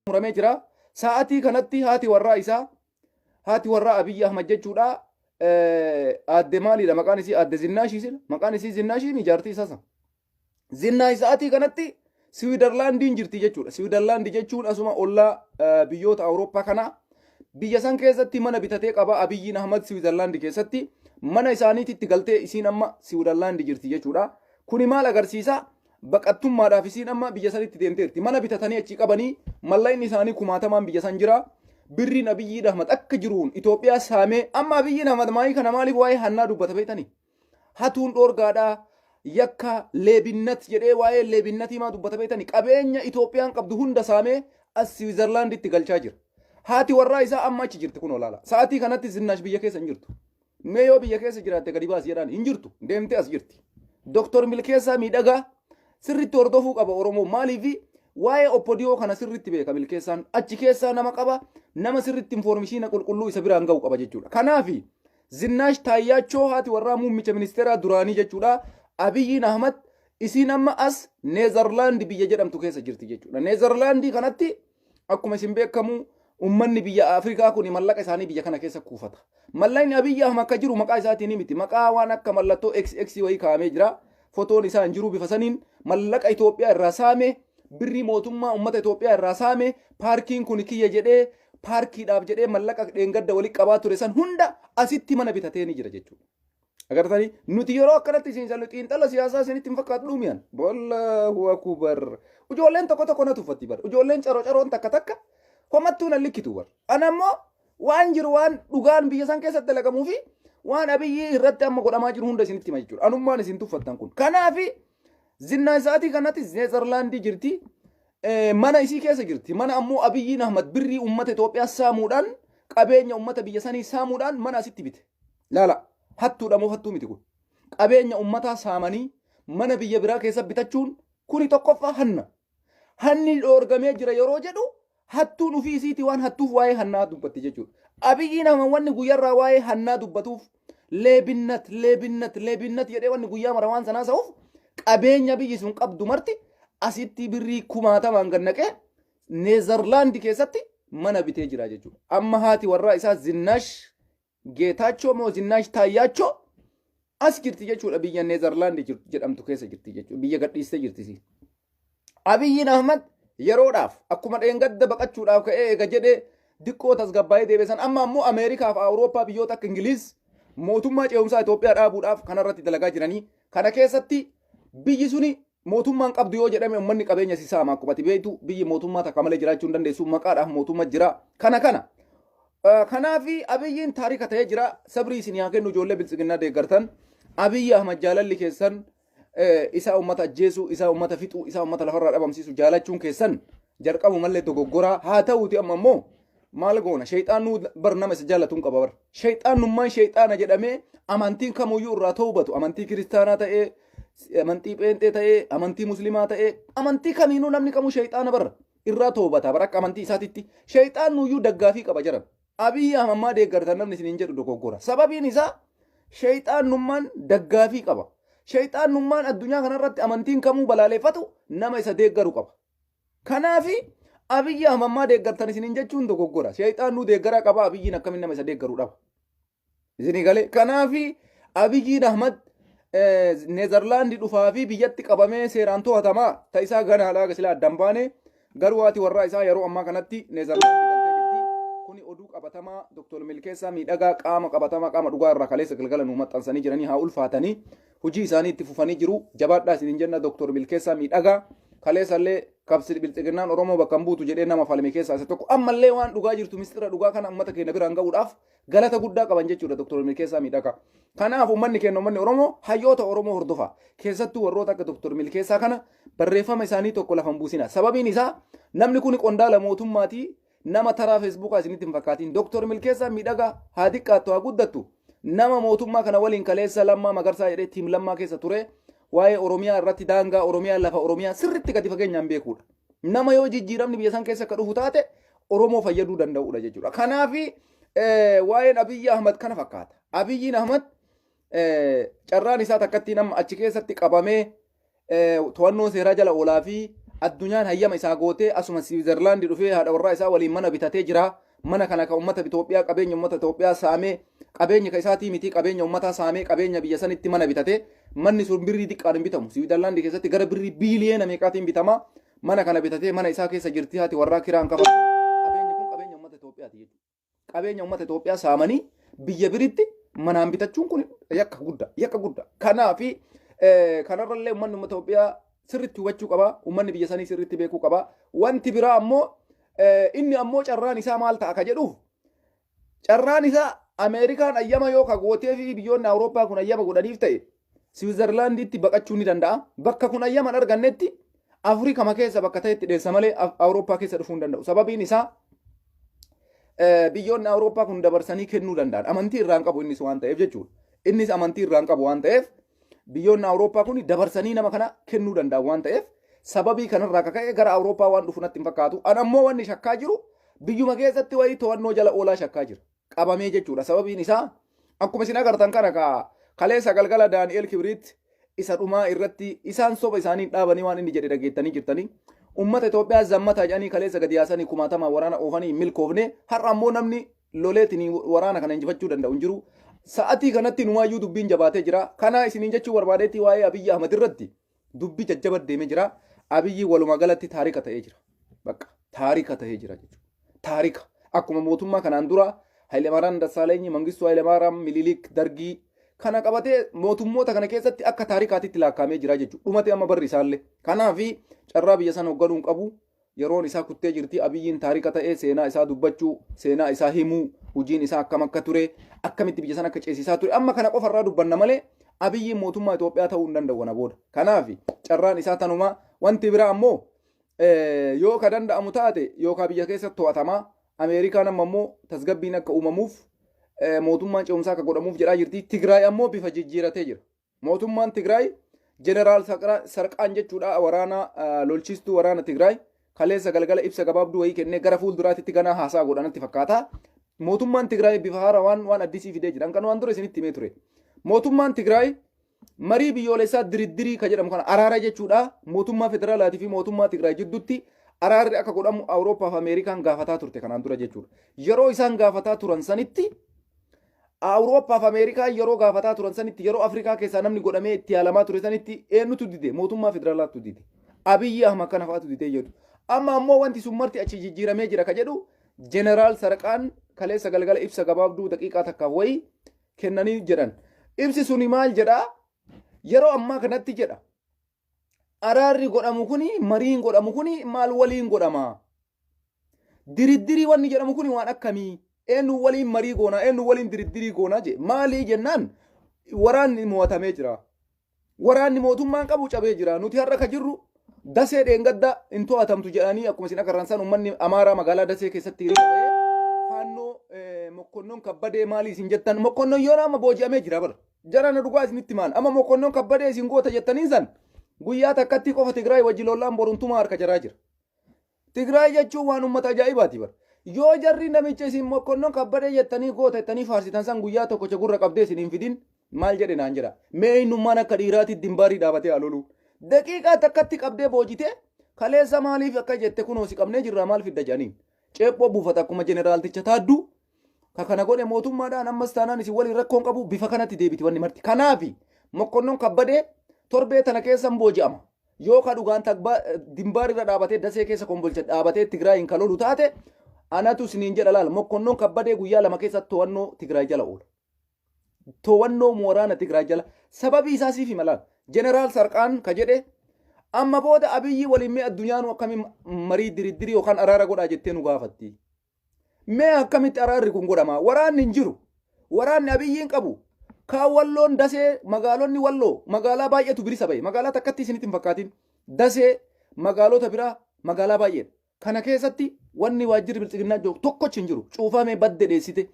muramee jira. Sa'aatii kanatti haati warraa Abiyyi Ahmad jechuudha. Aadde maaliidha maqaan isii? Aadde Zinnaashii. Maqaan isii Zinnaashii ijaartii isaasa. Zinnaashi sa'aatii kanatti Siwiizerlaandiin jirti jechuudha. Siwiizerlaandii jechuun asuma ollaa biyyoota Awurooppaa kana biyya san keessatti mana bitatee qaba. Abiyyiin Ahmad Siwiizerlaandii keessatti mana isaaniitti galtee isiin amma Siwiizerlaandii jirti jechuudha. Kuni maal agarsiisa? Baqattummaadhaaf isiin amma biyya sanitti deemteerti. Mana bitatanii achi qabanii mallayni isaanii kumaatamaan biyya san jira. Birriin Abiyyiin Ahmad akka jiruun Itoophiyaa saamee amma Abiyyiin Ahmad maayii kana maaliif waa'ee hannaa dubbata beektanii? Hatuun dhoorgaadhaa. Yakka leebinnat jedhee waa'ee leebinnatii maa dubbata beektanii? Qabeenya Itoophiyaan qabdu hunda saamee as Siwiizerlaanditti galchaa jira. Haati warraa isaa amma achi jirti kun olaala. Sa'aatii kanatti Zinnaash biyya keessa hin jirtu. Mee yoo biyya keessa jiraatte gadi baas jedhaan hin jirtu. Deemtee as jirti. Doktor Milkeessaa miidhagaa sirriitti hordofuu qaba Oromoo. Maaliif waa'ee oppodiyoo kana sirriitti beeka Milkeessaan. Achi keessaa nama qaba. Nama sirriitti infoormishiina qulqulluu isa biraan ga'u qaba jechuudha. Kanaafi Zinnaash Taayyaachoo haati warraa muummicha ministeeraa duraanii jechuudha. Abiyyiin Ahmad isiin amma as Neezerlaandi biyya jedhamtu keessa jirti jechuudha. Neezerlaandii kanatti akkuma isin beekamu ummanni biyya Afrikaa kun mallaqa isaanii biyya kana keessa kuufata. Mallayni Abiyyi Ahmad akka jiru maqaa isaatiin miti. Maqaa waan akka mallattoo XX wayii kaa'amee jira. Fotoon isaa hin jiru bifa saniin mallaqa Itoophiyaa irraa saame birrii mootummaa uummata Itoophiyaa irraa saame paarkiin kun kiyya jedhee paarkiidhaaf jedhee mallaqa dheengadda walitti qabaa ture san hunda asitti mana bitatee ni jira jechuudha. Agartanii nuti yeroo akkanatti isin sallu xiinxala siyaasaa isinitti hin fakkaatu dhuumiyaan. Wallaahu akbar. Ijoolleen tokko na tuffatti bar. Ijoolleen caroon takka homattuu na likkitu bar. Anammoo waan jiru waan dhugaan biyya san keessatti dalagamuu fi waan Abiyyi irratti amma godhamaa jiru hunda isinitti hima jechuudha. Anummaan isin tuffattan kun. Kanaafi Zinnaash sa'aatii kanatti Neezerlaandii jirti. Mana isii keessa jirti. Mana ammoo Abiyyiin Ahmad birrii uummata Itoophiyaa saamuudhaan qabeenya uummata biyya sanii saamuudhaan mana asitti bite. Laala. Hattuudha moo hattuu miti kun? Qabeenya uummataa saamanii mana biyya biraa keessa bitachuun kuni tokkoffaa hanna. Hanni dhoorgamee jira yeroo jedhu hattuun ofii isiiti waan hattuuf waa'ee hannaa dubbatti jechuudha. Abiyyiin Ahmad wanni guyyarraa waa'ee hannaa dubbatuuf leebinnat jedhee wanni guyyaa mara waan sanaa sa'uuf qabeenya biyyi sun qabdu marti asitti birrii kumaatamaan gannaqee Neezerlaandii keessatti mana bitee jira jechuudha. Amma haati warraa isaa Zinnaash Geetaachoo moo Zinnaash Taayyaachoo as jirti jechuudha. Biyya Neezerlaandii jedhamtu keessa jirti jechuudha. Biyya gadhiistee jirti. Abiyyiin Ahmad yeroodhaaf akkuma dheengadda baqachuudhaaf ka'ee eega jedhee diqqoo tasgabbaa'ee deebisan amma ammoo Ameerikaa fi Awurooppaa biyyoota akka Ingiliiz mootummaa ce'umsaa Itoophiyaa dhaabuudhaaf kanarratti dalagaa jiranii. Kana keessatti biyyi suni mootummaan qabdu yoo jedhame uummanni qabeenya si saama akkuma beektu biyyi mootummaa takka malee jiraachuu hin dandeessu maqaadhaaf mootummaa jira. Kanaafi Abiyyiin taarika ta'ee jira. Sabrii isin haa kennu ijoollee bilisiginnaa deeggartan. Abiyyi Ahmad jaalalli keessan isa uummata ajjeesu, isa uummata fixu, isa uummata lafarraa dhabamsiisu jaalachuun keessan jalqabu malee dogoggoraa haa ta'uuti amma immoo maal goona shayxaanuu bar nama isa jaallatuun qaba bar. Shayxaanummaan shayxaana jedhamee amantiin kamuyyuu irraa ta'ubatu amantii kiristaanaa ta'ee amantii pheenxee ta'ee amantii muslimaa ta'ee amantii kamiinuu namni kamuu shayxaana bar irraa ta'ubata bar akka amantii isaatitti shayxaanuyyuu daggaafii qaba jiran. Abiyyi Ahmad deeggartan namni isiniin jedhu dogoggora. Sababiin isaa shayxaanummaan daggaafii qaba. Shayxaanummaan addunyaa kanarratti amantiin kamuu balaaleeffatu nama isa deeggaru qaba. Kanaafi Abiyyi Ahmad deeggartan isiniin jechuun dogoggora. Shayxaanuu deeggaraa qaba Abiyyiin akkamiin nama isa deeggaru dhaba. Isinii galee kanaafi Abiyyiin Ahmad Neezerlaandii dhufaa fi biyyatti qabamee seeraan to'atamaa ta'isaa ganaadhaa silaa addaan baane garuu haati warraa isaa yeroo ammaa kanatti Neezerlaandii kuni oduu qabatamaa Dr. Milkeessaa miidhagaa qaama qabatamaa qaama dhugaa irraa kaleessa galgala nu maxxansanii jiranii haa ulfaatanii hojii isaanii itti fufanii jiru. Jabaadhaa isiniin jenna Dr. Milkeessaa miidhagaa kaleessallee kabsi bilxiginnaan Oromoo bakka hin buutu jedhee nama falme keessaa isa tokko ammallee waan dhugaa jirtu mistira dhugaa kana uummata keenya biraan ga'uudhaaf galata guddaa qaban jechuudha Dr. Milkeessaa miidhagaa. Kanaaf uummanni keenya uummanni Oromoo hayyoota Oromoo hordofa keessattuu warroota akka Dr. Milkeessaa kana barreeffama isaanii tokko lafa hin buusina. Sababiin isaa namni kun qondaala mootummaatii nama taraa feesbuukaa isinitti hin fakkaatiin Dr. Milkeessaa miidhagaa haa xiqqaattu haa guddattu nama mootummaa kana waliin kaleessa Lammaa Magarsaa jedhee tiim Lammaa keessa ture waa'ee Oromiyaa irratti daangaa Oromiyaa lafa Oromiyaa sirriitti gadi fageenyaan beekuudha. Nama yoo jijjiiramni biyya san keessa akka dhufu taate Oromoo fayyaduu danda'uudha jechuudha. Kanaafi waa'een Abiyyi Ahmad kana fakkaata. Abiyyiin Ahmad carraan isaa takkatti nama achi keessatti qabamee to'annoo seeraa jala oolaa fi addunyaan hayyama isaa gootee asuma Switzerland dhufee haadha warraa isaa waliin mana bitatee jira. Mana kana ka ummata Itoophiyaa qabeenya ummata Itoophiyaa saamee qabeenya ka isaatii miti qabeenya ummataa saamee qabeenya biyya sanitti mana bitatee manni sun birrii xiqqaan hin bitamu. Switzerland keessatti gara birrii biiliyeena meeqaatiin bitama. Mana kana bitatee mana isaa keessa jirti haati warraa kiraan kafa. Qabeenyi kun qabeenya ummata Itoophiyaati jechuudha. Qabeenya ummata Itoophiyaa saamanii biyya biritti manaan bitachuun kun yakka guddaa. Kanaafi kanarrallee uummanni ummata Itoophiyaa sirriitti hubachuu qaba. Uummanni biyya sanii sirriitti beekuu qaba. Wanti biraa ammoo inni ammoo carraan isaa maal ta'a ka jedhuuf carraan isaa Ameerikaan ayyama yoo ka gootee fi biyyoonni Awurooppaa kun ayyama godhaniif ta'e Switzerlanditti baqachuu ni danda'a. Bakka kun ayyaman argannetti Afrikama keessa bakka ta'etti dheessa malee Awurooppaa keessa dhufuu hin danda'u. Sababiin isaa biyyoonni Awurooppaa kun dabarsanii kennuu danda'an. Amantii irraan qabu innis waan ta'eef jechuudha. Innis amantii irraan qabu waan ta'eef biyyoonni Awurooppaa kun dabarsanii nama kana kennuu danda'an waan ta'eef sababii kanarraa kaka'e gara Awurooppaa waan dhufu natti hin fakkaatu. An ammoo wanni shakkaa jiru biyyuma keessatti wayii to'annoo jala oolaa shakkaa jira. Qabamee jechuudha. Sababiin isaa akkuma isin agartan kana kaleessa galgala Daani'el Kibriit isa dhumaa irratti isaan soba isaanii dhaabanii waan inni jedhe dhageettanii jirtanii. Ummata Itoophiyaa zammataa jedhanii kaleessa gadi yaasanii kumaatama waraana oofanii milkoofne har'a ammoo namni loleetiin waraana kana injifachuu danda'u hin jiru. Sa'atii kanatti numaayyuu dubbiin jabaatee jira. Kana isiniin jechuu barbaadeetti waa'ee Abiyyi Ahmad irratti dubbii jajjaba deemee jira. Abiyyi walumaa galatti taarika ta'ee jira. Bakka taarika ta'ee jira jechuudha. Taarika akkuma mootummaa kanaan dura Hayilemaariyaam Dassaaleny, Mangistuu Hayilemaariyaam, Mililik, Dargii kana qabatee mootummoota kana keessatti akka taarikaatitti laakkaamee jira jechuudha. Dhumatee amma barri isaallee. Kanaafi carraa biyya sana hoogganuun qabu yeroon isaa kuttee jirti. Abiyyiin taarika ta'ee seenaa isaa dubbachuu, seenaa isaa himuu, hojiin isaa akkam akka ture, akkamitti biyya sana akka ceesisaa ture. Amma kana qofarraa dubbanna malee Abiyyiin mootummaa Itoophiyaa ta'uu hin danda'u wana booda. Kanaafi carraan isaa tanuma. Wanti biraa ammoo yoo ka danda'amu taate yookaan biyya keessatti to'atamaa Ameerikaan amma ammoo tasgabbiin akka uumamuuf mootummaan ce'umsaa akka godhamuuf jedhaa jirti. Tigraay ammoo bifa jijjiiratee jira. Mootummaan Tigraay Jeneraal Sarqaan jechuudha waraana lolchiistuu waraana Tigraay kaleessa galgala ibsa gabaabduu wayii kennee gara fuulduraatti ganaa haasaa godhanatti fakkaata. Mootummaan Tigraay bifa haaraa waan addisii fidee jira. Kan waan dura isinitti himee ture. Mootummaan Tigraay marii biyyoolessaa diriddirii ka jedhamu kana araara jechuudha. Mootummaa federaalaatii fi mootummaa Tigraay jidduutti araarri akka godhamu Awurooppaa fi Ameerikaan gaafataa turte kanaan dura jechuudha. Yeroo isaan gaafataa turan sanitti Awurooppaa fi Ameerikaan yeroo gaafataa turan sanitti yeroo Afrikaa keessaa namni godhamee itti yaalamaa ture sanitti eenyutu dide? Mootummaa federaalaatu dide. Abiyyi Ahmad kana fa'aatu dide jedhu. Amma ammoo wanti sun marti achi jijjiiramee jira ka jedhu Jeneraal Sarqaan kaleessa galgala ibsa gabaabduu daqiiqaa takkaaf wayii kennanii jedhan. Ibsi suni maal jedhaa? Yeroo ammaa kanatti jedha. Araarri godhamu kuni mariin godhamu kuni maal waliin godhama? Diriddirii wanni jedhamu kuni waan akkamii? Eenyu waliin marii goona? Eenyu waliin diriddirii goona je? Maalii jennaan waraanni mo'atamee jira. Waraanni mootummaan qabu cabee jira. Nuti har'a ka jirru dasee dheengadda hin to'atamtu jedhanii akkuma isin agarran san uummanni Amaaraa magaalaa dasee keessatti hiriiree faannoo Mokkonnoon kabbadee maalii isin jettan Mokkonnoon yoo nama booji'amee jira bara. Jara na dhugaa isinitti maan amma Mokkonnoon kabbadee isin goota jettanii san guyyaa takkatti qofa Tigraay wajji lollaan boruntumaa harka jaraa jira. Tigraay jechuun waan uummata ajaa'ibaati bara. Yoo jarri namicha isin Mokkonnoon kabbadee jettanii goota jettanii faarsitan san guyyaa tokkocha gurra qabdee isin hin fidin maal jedhe naan jedha. Mee innummaan akka dhiiraatti dimbaarii dhaabatee aloluu. Daqiiqaa takkatti qabdee boojitee kaleessa maaliif akka jette kunoo si qabnee jirra maal fidda jedhaniin. Ceephoo buufata akkuma jeneraalticha taadduu kana godhe mootummaadhaan ammas taanaan isin waliin rakkoon qabu bifa kanatti deebiti wanni marti. Kanaafi Mokkonnoon kabbadee torbee tana keessan booji'ama. Yoo ka dhugaan dimbaarirra dhaabatee dasee keessa kombolcha dhaabatee Tigraayin ka lolu taate anatu isiniin jedha laala. Mokkonnoon kabbadee guyyaa lama keessatti to'annoo Tigraay jala oola. To'annoo waraana Tigraay jala sababii isaa siif hima laala. Jeneraal Sarqaan ka jedhe amma booda Abiyyi waliin mee addunyaan akkamiin marii diriddirii yookaan araara godhaa jettee nu gaafatti. Mee akkamitti araarri kun godhama? Waraanni hin jiru. Waraanni Abiyyiin qabu. Kaan walloon dasee magaalonni walloo magaalaa baay'eetu bilisa bahe. Magaalaa takkatti isinitti hin fakkaatin. Dasee magaalota biraa magaalaa baay'eedha. Kana keessatti wanni waajjirri bilchiginnaa jiru tokkochi hin jiru. Cuufamee badde dheessite.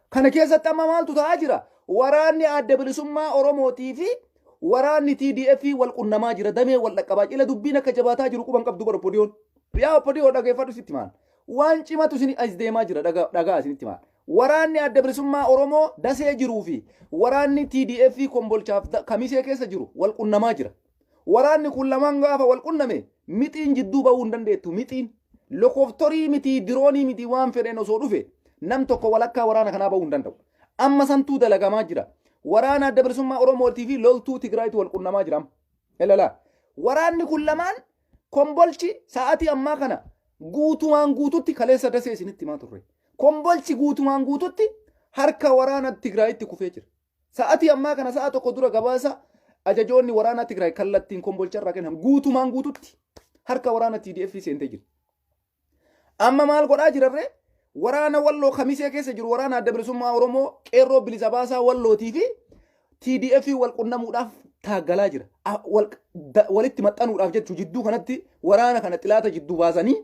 Kana keessatti amma maaltu ta'aa jira? Waraanni adda bilisummaa Oromootii fi waraanni TDF wal qunnamaa jira. Damee wal dhaqqabaa jira. Dubbiin akka jabaataa jiru quban qabdu bara Podiyoon. Yaa Podiyoo dhageeffadhu sitti maal? Waan cimatu isin as deemaa jira dhagaa isinitti maal? Waraanni adda bilisummaa Oromoo dasee jiruu fi waraanni TDF kombolchaaf kamisee keessa jiru wal qunnamaa jira. Waraanni kun lamaan gaafa wal qunname mixiin jidduu ba'uu hin dandeettu mixiin lokoftorii miti diroonii miti waan fedhen osoo dhufe nam tokko walakkaa waraana kanaa ba'uu hin danda'u. Amma santuu dalagamaa jira. Waraana adda bilisummaa Oromootii fi loltuu Tigraayitu wal qunnamaa jira. Ilaalaa waraanni kun lamaan kombolchi sa'aatii ammaa kana guutumaan guututti kaleessa dasee isinitti himaa turre. Kombolchi guutumaan guututti harka waraana Tigraayitti kufee jira. Sa'aatii ammaa kana sa'a tokko dura gabaasa ajajoonni waraana Tigraay kallattiin kombolcharraa kennan guutumaan guututti harka waraana TDF seentee jira. Amma maal godhaa jirarree waraana walloo kamisee keessa jiru waraana adda bilisummaa Oromoo qeerroo bilisa baasaa wallootii fi TDF wal qunnamuudhaaf taaggalaa jira. Walitti maxxanuudhaaf jechuu jidduu kanatti waraana kana xilaata jidduu baasanii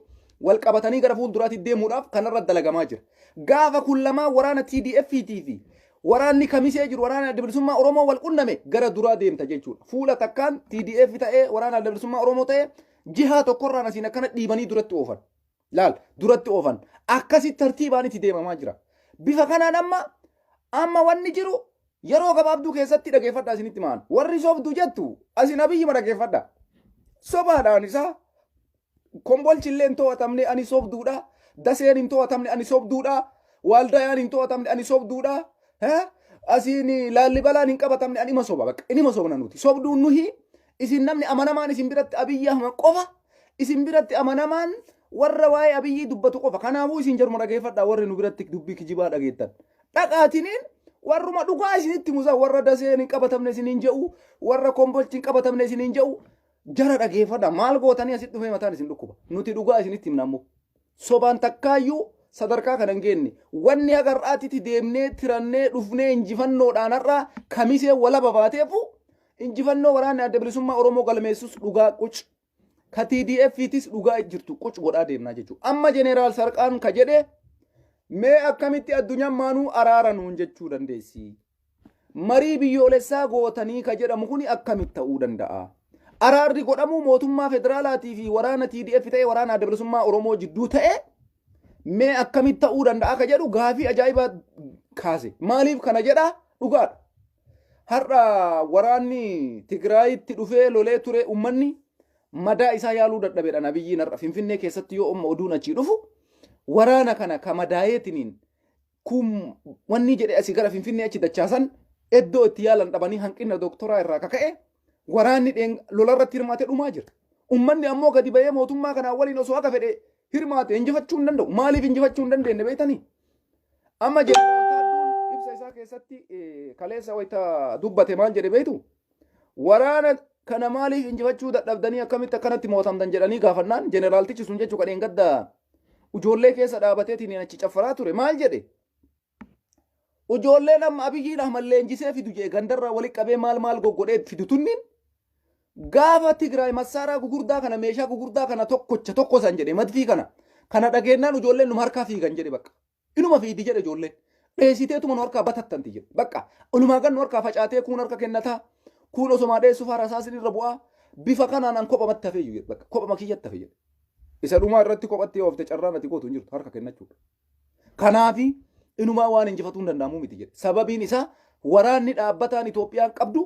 wal qabatanii gara fuulduraatti deemuudhaaf kanarra dalagamaa jira. Gaafa kun lamaa waraana TDF fi waraanni kamisee jiru waraana adda bilisummaa Oromoo wal qunname gara duraa deemta jechuudha. Fuula takkaan TDF ta'ee waraana adda bilisummaa Oromoo ta'ee jihaa tokkorraan asiin akkana dhiibanii duratti oofan. Laal duratti oofan. Akkasitti tartiibaan itti deemamaa jira. Bifa kanaan amma wanni jiru yeroo gabaabduu keessatti dhageeffadhaa isinitti maan. Warri sobduu jettu asin abiyyima dhageeffadha. Sobaadhaan isaa kombolchillee hin to'atamne ani sobduudha. Daseen hin to'atamne ani sobduudha. Waaldayaan hin to'atamne ani sobduudha. Asin laallibalaan hin qabatamne ani ima soba bakka inima sobna nuti. Sobduun nuhi isin namni amanamaan isin biratti Abiyyi Ahmad qofa isin biratti amanamaan warra waa'ee Abiyyi dubbatu qofa. Kanaafuu isin jaruma dhageeffadhaa warri nu biratti dubbii kijibaa dhageettan. Dhaqaatiniin warruma dhugaa isinitti musa warra daseen hin qabatamne isin hin je'u warra kombolchi hin qabatamne isin hin je'u jara dhageeffadhaa maal gootanii asitti dhufee mataan isin dhukkuba. Nuti dhugaa isinitti himnammoo sobaan takkaayyuu sadarkaa kana hin geenne wanni agarraatitti deemnee tirannee dhufnee injifannoodhaan har'a kamisee walaba baateefu injifannoo waraanni adda bilisummaa Oromoo galmeessus dhugaa quc ka TDF'tis dhugaa jirtu quc godhaa deemnaa jechuudha. Amma jeneraal Sarqaan ka jedhe mee akkamitti addunyaan maanuu araara nuun jechuu dandeessi. Marii biyyoolessaa gootanii ka jedhamu kuni akkamitti ta'uu danda'a. Araarri godhamuu mootummaa federaalaatii fi waraana TDF ta'e waraana adda bilisummaa Oromoo jidduu ta'e mee akkamitti ta'uu danda'a ka jedhu gaafii ajaa'ibaa kaase. Maaliif kana jedha dhugaadha. Har'a waraanni Tigraayitti dhufee lolee ture ummanni madaa isaa yaaluu dadhabeedhaan Abiyyiin har'a Finfinnee keessatti yoo amma oduun achii dhufu waraana kana ka madaayeetiniin kun wanni jedhe asii gara Finfinnee achi dachaasan iddoo itti yaalan dhabanii hanqina dooktoraa irraa kaka'e waraanni lolarratti hirmaatee dhumaa jira. Ummanni ammoo gadi ba'ee mootummaa kanaa waliin osoo akka fedhe hirmaate injifachuu hin danda'u. Maaliif injifachuu hin dandeenye beektanii? Amma jeneraal ibsa isaa keessatti kaleessa wayita dubbate maal jedhe beektu? Waraana kana maaliif injifachuu dadhabdanii akkamitti akkanatti mootamtan jedhanii gaafannaan jeneraaltichi sun jechuu kadheen gadda ijoollee keessa dhaabateetiin achi caffaraa ture maal jedhe? Ijoolleen amma Abiyyiin Ahmad leenjisee fidu jee gandarra walitti qabee maal goggodhee fidu tunniin gaafa Tigraay masaaraa gugurdaa kana meeshaa gugurdaa kana tokko san jedhe madfii kana dhageennaan ijoolleen numa harkaa fiigan jedhe bakka inuma fiidi jedhe ijoolleen dheessiteetuma nu harkaa batattanti jedhe bakka olumaa gan nu harkaa facaatee kuun harka kennataa kuun osomaa dheessuuf harasaasin irra bu'aa bifa kanaan an kophumatti hafee jedhe bakka kophuma kiyyatti hafee jedhe isa dhumaa irratti kophatti oofte carraan ati gootu hin jirtu harka kennachuudha. Kanaafi inumaa waan injifatuu hin danda'amu miti jedhe sababiin isaa waraanni dhaabbataan Itoophiyaan qabdu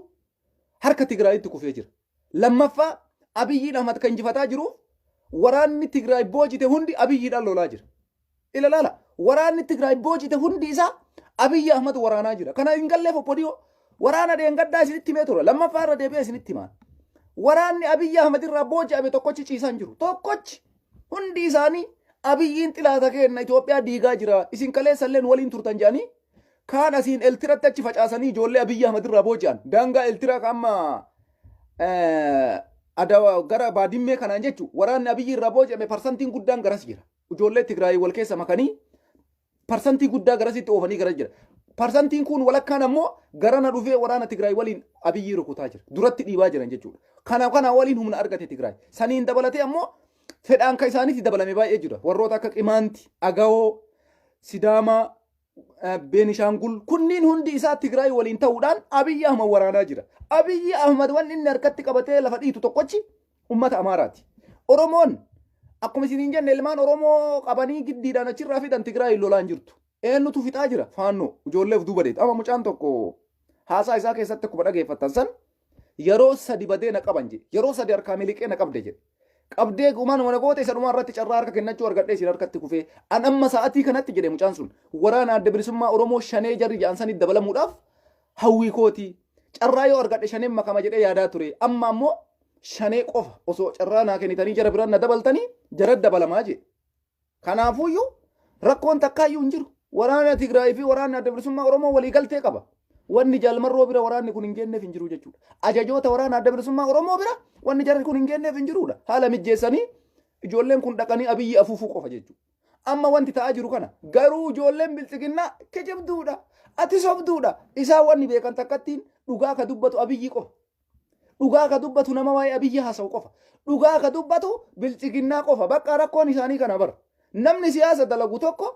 harka Tigraayitti kufee jira. Lammaffaa Abiyyiin Ahmad kan injifataa jiru waraanni Tigraay boojite hundi Abiyyiidhaan lolaa jira. Ilaala waraanni Tigraay boojite hundi isaa Abiyyi Ahmad waraanaa jira. Kana hin galleef oppodiyoo waraana deengaddaa isinitti himee ture. Lammaffaa irra deebi'ee isinitti himaan. Waraanni Abiyyi Ahmad irraa booji'ame tokkochi ciisaan jiru. Tokkochi hundi isaanii Abiyyiin xilaata kenna Itoophiyaa diigaa jira. Isin kaleessalleen waliin turtan jedhanii kaan asiin eltiratti achi facaasanii ijoollee Abiyyi Ahmad irraa booji'an. Daangaa eltira amma adawa gara baadimmee kanaan jechuun waraanni Abiyyi irraa booji'ame parsantiin guddaan garas jira. Ijoollee Tigraay wal keessa makanii parsantii guddaa garasitti oofanii garas jira. Parsantiin kun walakkaan ammoo garana dhufee waraana Tigraay waliin Abiyyi rukutaa jira. Duratti dhiibaa jiran jechuudha. Kana waliin humna argate Tigraay. Saniin dabalatee ammoo fedhaan ka isaaniitti dabalame baay'ee jira. Warroota akka Qimaanti, Agawoo, Sidaamaa, Beenishaangul kunniin hundi isaa Tigraay waliin ta'uudhaan Abiyyi Ahmad waraanaa jira. Abiyyi Ahmad wanni inni harkatti qabatee lafa dhiitu tokkochi ummata Amaaraati. Oromoon akkuma isiniin jenne ilmaan Oromoo qabanii giddiidhaan achirraa fidan Tigraay lolaan jirtu. Eenyutu fixaa jira? Faannoo ijoolleef duuba deeta. Amma mucaan tokko haasaa isaa keessatti akkuma dhageeffattan san yeroo sadi badee na qaban jedhe. Yeroo sadi harkaa miliqee na qabde jedhe. qabdee gumaan mana goote isa dhumaa irratti carraa harka kennachuu argadhee isin harkatti kufee an amma sa'atii kanatti jedhe mucaan sun waraana adda bilisummaa Oromoo shanee jarri ja'ansanii dabalamuudhaaf hawwii kooti carraa yoo argadhe shaneen makama jedhee yaadaa ture amma ammoo shanee qofa osoo carraa naa kennitanii jara biraan na dabaltanii jara dabalamaa jedhe kanaafuyyuu rakkoon takkaayyuu hin jiru waraana Tigraay fi waraana adda bilisummaa Oromoo walii galtee qaba wanni jaalmarroo bira waraanni kun hin geenneef hin jiru jechuudha ajajoota waraana adda bilisummaa Oromoo bira wanni jarri kun hin geenneef hin jiruudha haala mijjeessanii ijoolleen kun dhaqanii abiyyi afuufuu qofa jechuudha amma wanti ta'aa jiru kana garuu ijoolleen bilxiginnaa kijibduudha ati sobduudha isaa wanni beekan takkattiin dhugaa ka dubbatu abiyyi qofa dhugaa ka dubbatu nama waa'ee abiyyi haasa'u qofa dhugaa ka dubbatu bilxiginnaa qofa bakka rakkoon isaanii kana bara namni siyaasa dalagu tokko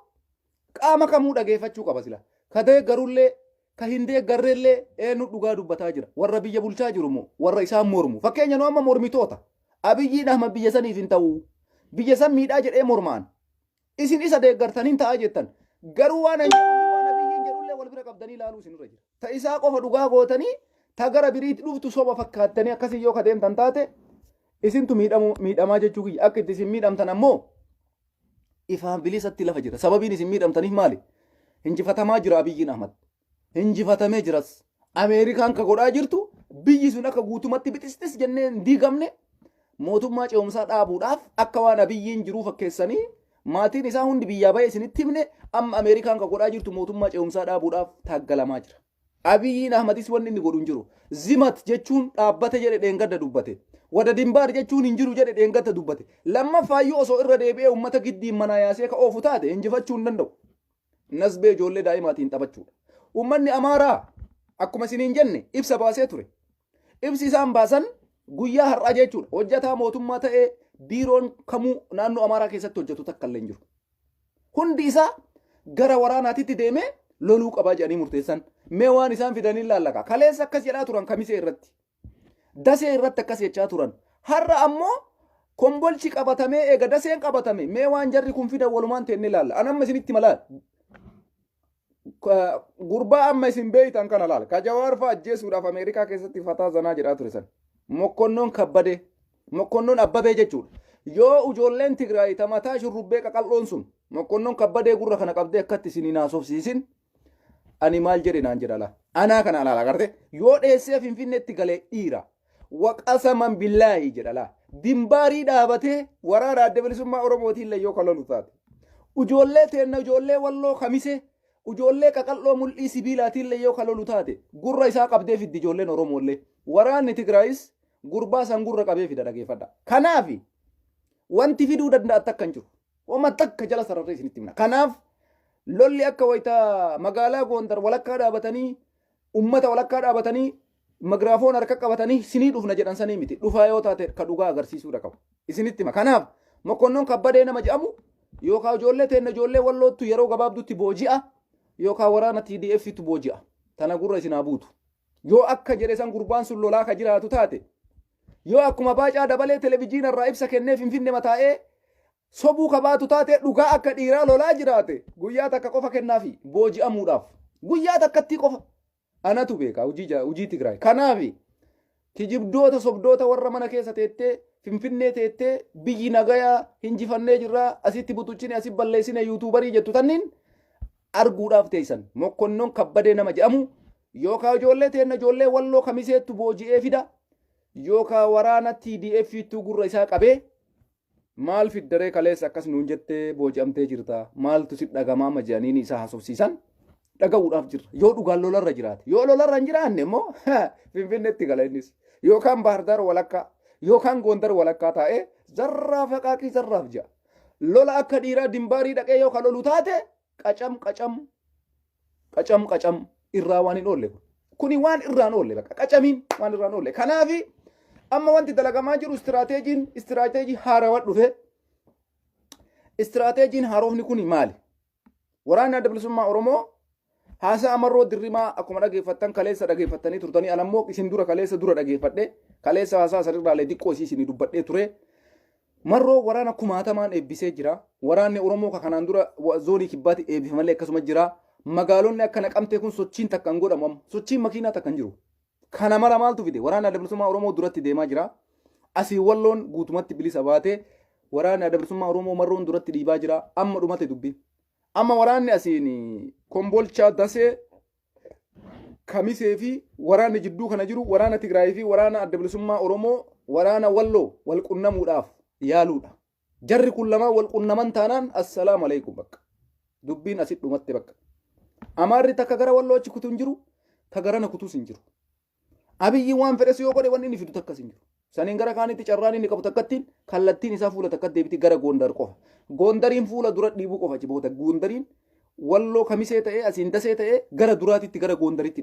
qaama kamuu dhageeffachuu qaba sila ka deeggarullee ka hin deeggarrellee eenyu dhugaa dubbataa jira warra biyya bulchaa jiru moo warra isaan mormu fakkeenya nu amma mormitoota abiyyiin ahmad biyya saniif hin ta'u biyya san miidhaa jedhee mormaan isin isa deeggartaniin ta'aa jettan garuu waan abiyyiin jedhullee wal bira qabdanii ilaaluu isinirra jira ta isaa qofa dhugaa gootanii ta gara biriitti dhuftu soba fakkaattanii akkasii yoo ka deemtan taate isintu miidhamaa jechuu kiyya akka itti isin miidhamtan ammoo ifaan bilisatti lafa jira sababiin isin miidhamtaniif maali hinjifatamaa jira abiyyiin ahmad hinjifatamee jiras ameerikaan ka godhaa jirtu biyyi sun akka guutumatti bixistis jennee hin diigamne mootummaa ce'umsaa dhaabuudhaaf akka waan abiyyiin jiruu fakkeessanii maatiin isaa hundi biyyaa ba'e isinitti himne amma ameerikaan ka godhaa jirtu mootummaa ce'umsaa dhaabuudhaaf taaggalamaa jira abiyyiin ahmadis wanni inni godhu hin jiru zimat jechuun dhaabbate jedhe dheengadda dubbate wada dimbaar jechuun hin jiru jedhe dheengadda dubbate lammaffaayyuu osoo irra deebi'ee uummata giddiin manaa yaasee ka oofu taate injifachuu hin danda'u nasbee ijoollee daa'imaatiin taphachuudha ummanni amaaraa akkuma isiniin jenne ibsa baasee ture ibsi isaan baasan guyyaa har'aa jechuudha hojjataa mootummaa ta'ee biiroon kamuu naannoo amaaraa keessatti hojjetu takka illee hin jiru hundi isaa gara waraanaatitti deemee loluu qabaa jedhanii murteessan mee waan isaan fidanii laallaka kaleessa akkas jedhaa turan kamisee irratti dasee irratti akkas jechaa turan har'a ammoo kombolchi qabatamee eega daseen qabatame mee waan jarri kun fidan walumaan teenne laalla an amma isinitti malaa gurbaa amma isin beeytan kana laal ka jawaar fa ajjeesuudhaaf ameerikaa keessatti fataa zanaa jedhaa ture san mokkonnoon kabbadee mokkonnoon abbabee jechuudha yoo ijoolleen Tigraay tamataa shurrubbee qaqal'oon sun mokkonnoon kabbadee gurra kana qabdee akkatti isin naasofsiisin ani maal jedhe naan jedha laa anaa kana laala agarte yoo dheessee finfinneetti galee dhiira waqasaman billaahi jedha laa dimbaarii dhaabatee waraana adda bilisummaa Oromootiin illee yoo kalolu taate ijoollee teenna ijoollee walloo kamisee ijoollee qaqal'oo mul'ii sibiilaatiin illee yoo kalolu taate gurra isaa qabdee fiddi ijoolleen Oromoollee waraanni Tigraayis gurbaa san gurra qabee fida dhageeffadha kanaaf wanti fiduu danda'a takka hin jiru wama takka jala sararree isinitti himna kanaaf lolli akka wayita magaalaa Gondar walakkaa dhaabatanii ummata walakkaa dhaabatanii migraafoon harka qabatanii sinii dhufna jedhan sanii miti dhufaa yoo taate ka dhugaa agarsiisuudha qabu isinitti hima kanaaf mokkonnoon kabbadee nama jedhamu yookaan ijoollee teenna ijoollee wallootu yeroo gabaabdutti booji'a yookaan waraana TDFtu booji'a tana gurra isin buutu yoo akka jedhe san gurbaan sun lolaa ka jiraatu taate yoo akkuma baacaa dabalee televiziyoona irraa ibsa kennee finfinne mataa'ee sobuu kabaatu taate dhugaa akka dhiiraa lolaa jiraate guyyaa takka qofa kennaafi booji'amuudhaaf guyyaa takkatti qofa anatu beeka hojii Tigraay kanaaf kijibdoota sobdoota warra mana keessa teettee finfinnee teettee biyyi nagayaa hinjifannee jirraa asitti butuchine asitti balleessine yuutuubarii jettu tanniin arguudhaaf teessan mokkonnoon kabbadee nama jedhamu yookaan ijoollee teenna ijoollee walloo kamiseettu booji'ee fida yookaan waraana TDFtu gurra isaa qabee maal fiddaree kaleessa akkas nuun jettee booji'amtee jirta maaltu si dhagamaa majaniin isaa haasofsiisan dhaga'uudhaaf jirra yoo dhugaan lolarra jiraate yoo lolarra hin jiraanne immoo finfinneetti gala innis yookaan Baahirdaar walakkaa yookaan Gondar walakkaa taa'ee zarraa faqaaqii zarraaf ja'a lola akka dhiiraa dimbaarii dhaqee yookaan lolu taate qacam irraa waan hin oolle kuni waan irraan oolle bakka qacamiin waan irraan oolle kanaafi amma wanti dalagamaa jiru istiraateejii haarawaa dhufe istiraateejiin haarofni kuni maali waraanni adda bilisummaa Oromoo haasaa amarroo dirrimaa akkuma dhageeffattan kaleessa dhageeffattanii turtanii anammoo isin dura kaleessa dura dhageeffadhe kaleessa haasaa sarirraalee xiqqoo isin dubbadhee ture marroo waraana kumaatamaan eebbisee jira waraanni Oromoo kanaan dura zoonii kibbaatti eebbifamallee akkasuma jira magaalonni akka Naqamtee kun sochiin takka hin godhamu sochiin makiinaa takka hin jiru kana mara maaltu fide waraana adda bilisummaa Oromoo duratti deemaa jira asii walloon guutumatti bilisa baatee waraanni adda bilisummaa Oromoo marroon duratti dhiibaa jira amma dhumate dubbiin amma waraanni asiin kombolchaa dasee kamisee fi waraanni jidduu kana jiru waraana Tigraay fi waraana adda bilisummaa Oromoo waraana walloo wal qunnamuudhaaf yaaluudha jarri kun lama wal qunnaman taanaan assalaamu alaykum bakka dubbiin asit dhumatte bakka amaarri takka gara walloochi kutuun jiru ka garana kutuus hin jiru abiyyi waan fedhes yoo godhe wanni inni fidu takkas hin jiru saniin gara kaanitti carraan inni qabu takkattiin kallattiin isaa fuula takkatti deebiti gara Gondar qofa Gondariin fuula dura dhiibuu qofa ciboota Gondariin walloo kamisee ta'ee asiin dasee ta'ee gara duraatitti gara Gondaritti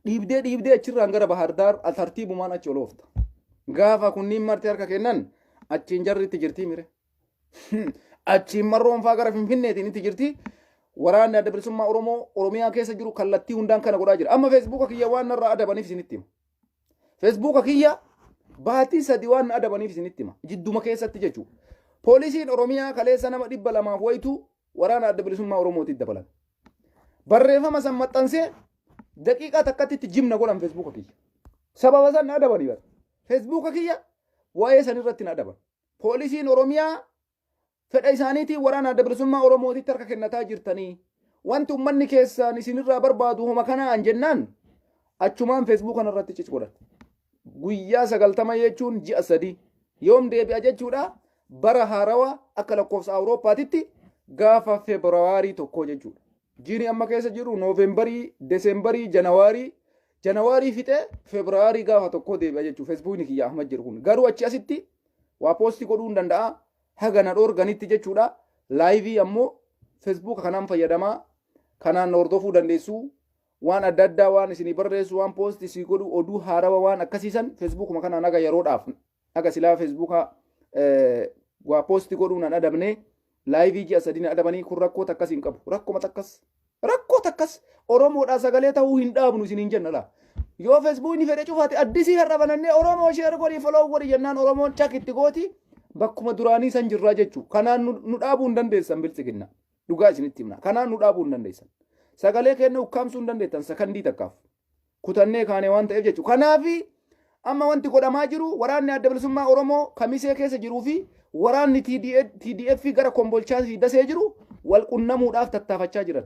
dhiibdee achirraan gara Bahardaar tartiibumaan achi oloofta gaafa kunniin marti harka kennan achiin jarritti jirtii mire achiin marroon faa gara Finfinneetiin itti jirtii waraanni adda bilisummaa Oromoo Oromiyaa keessa jiru kallattii hundaan kana godhaa jira amma feesbuuka kiyya waan narraa adabaniif isinitti hima feesbuuka kiyya baatii sadi waan adabaniif isinitti hima jidduma keessatti jechuudha poolisiin Oromiyaa kaleessa nama 200 wayitu waraana adda bilisummaa Oromootitti dabalan barreeffama san maxxansee daqiiqaa takkatti jimna godhan feesbuuka kiyya sababa san adabanii bara feesbuuka kiyya waa'ee san irratti na adaban poolisiin Oromiyaa fedha isaaniitiin waraana adda bilisummaa Oromootitti harka kennataa jirtanii wanti ummanni keessaan isinirraa barbaadu homa kanaan jennaan achumaan feesbuuka irratti cici godhan guyyaa 90 jechuun ji'a 3 yoom deebi'a jechuudha bara haarawaa akka lakkoofsa Awurooppaatitti gaafa Febraawarii 1 jechuudha jiini amma keessa jiru Noovembarii Desembarii Janawaarii fixee Febraawarii gaafa 1 deebi'a jechuudha feesbuukni kiyya Ahmad jedhu kun garuu achi asitti waa poostii godhuu hin danda'a haga na dhoorganitti jechuudha laayivii ammoo feesbuuka kanaan fayyadamaa kanaan hordofuu dandeessu waan adda addaa waan isinii barreessu waan poostii isii godhu oduu haarawa waan akkasiisan feesbuukuma kanaan haga yeroodhaaf haga silaa feesbuuka waa poostii godhuu nan adabne laayivii ji'a 3 adabanii kun rakkoo takkas hin qabu rakkoo takkas Oromoodhaa sagalee ta'uu hin dhaabnu isiniin jenna laa yoo feesbuukni fedhe cufaate addisii har'a banannee Oromoo sheer godhii foloo godhi jennaan Oromoon cakitti gooti bakkuma duraanii san jirraa jechuudha kanaan nu dhaabuu hin dandeessan biltsiginna dhugaa isinitti himna kanaan nu dhaabuu hin dandeessan sagalee kennu ukkaamsuu hin dandeettan sakandii takkaaf kutannee kaane waan ta'eef jechuudha kanaafi amma wanti godhamaa jiru waraanni adda bilisummaa Oromoo kamisee keessa jiruu fi waraanni TDF gara kombolchaa dasee jiru wal qunnamuudhaaf tattaafachaa jiran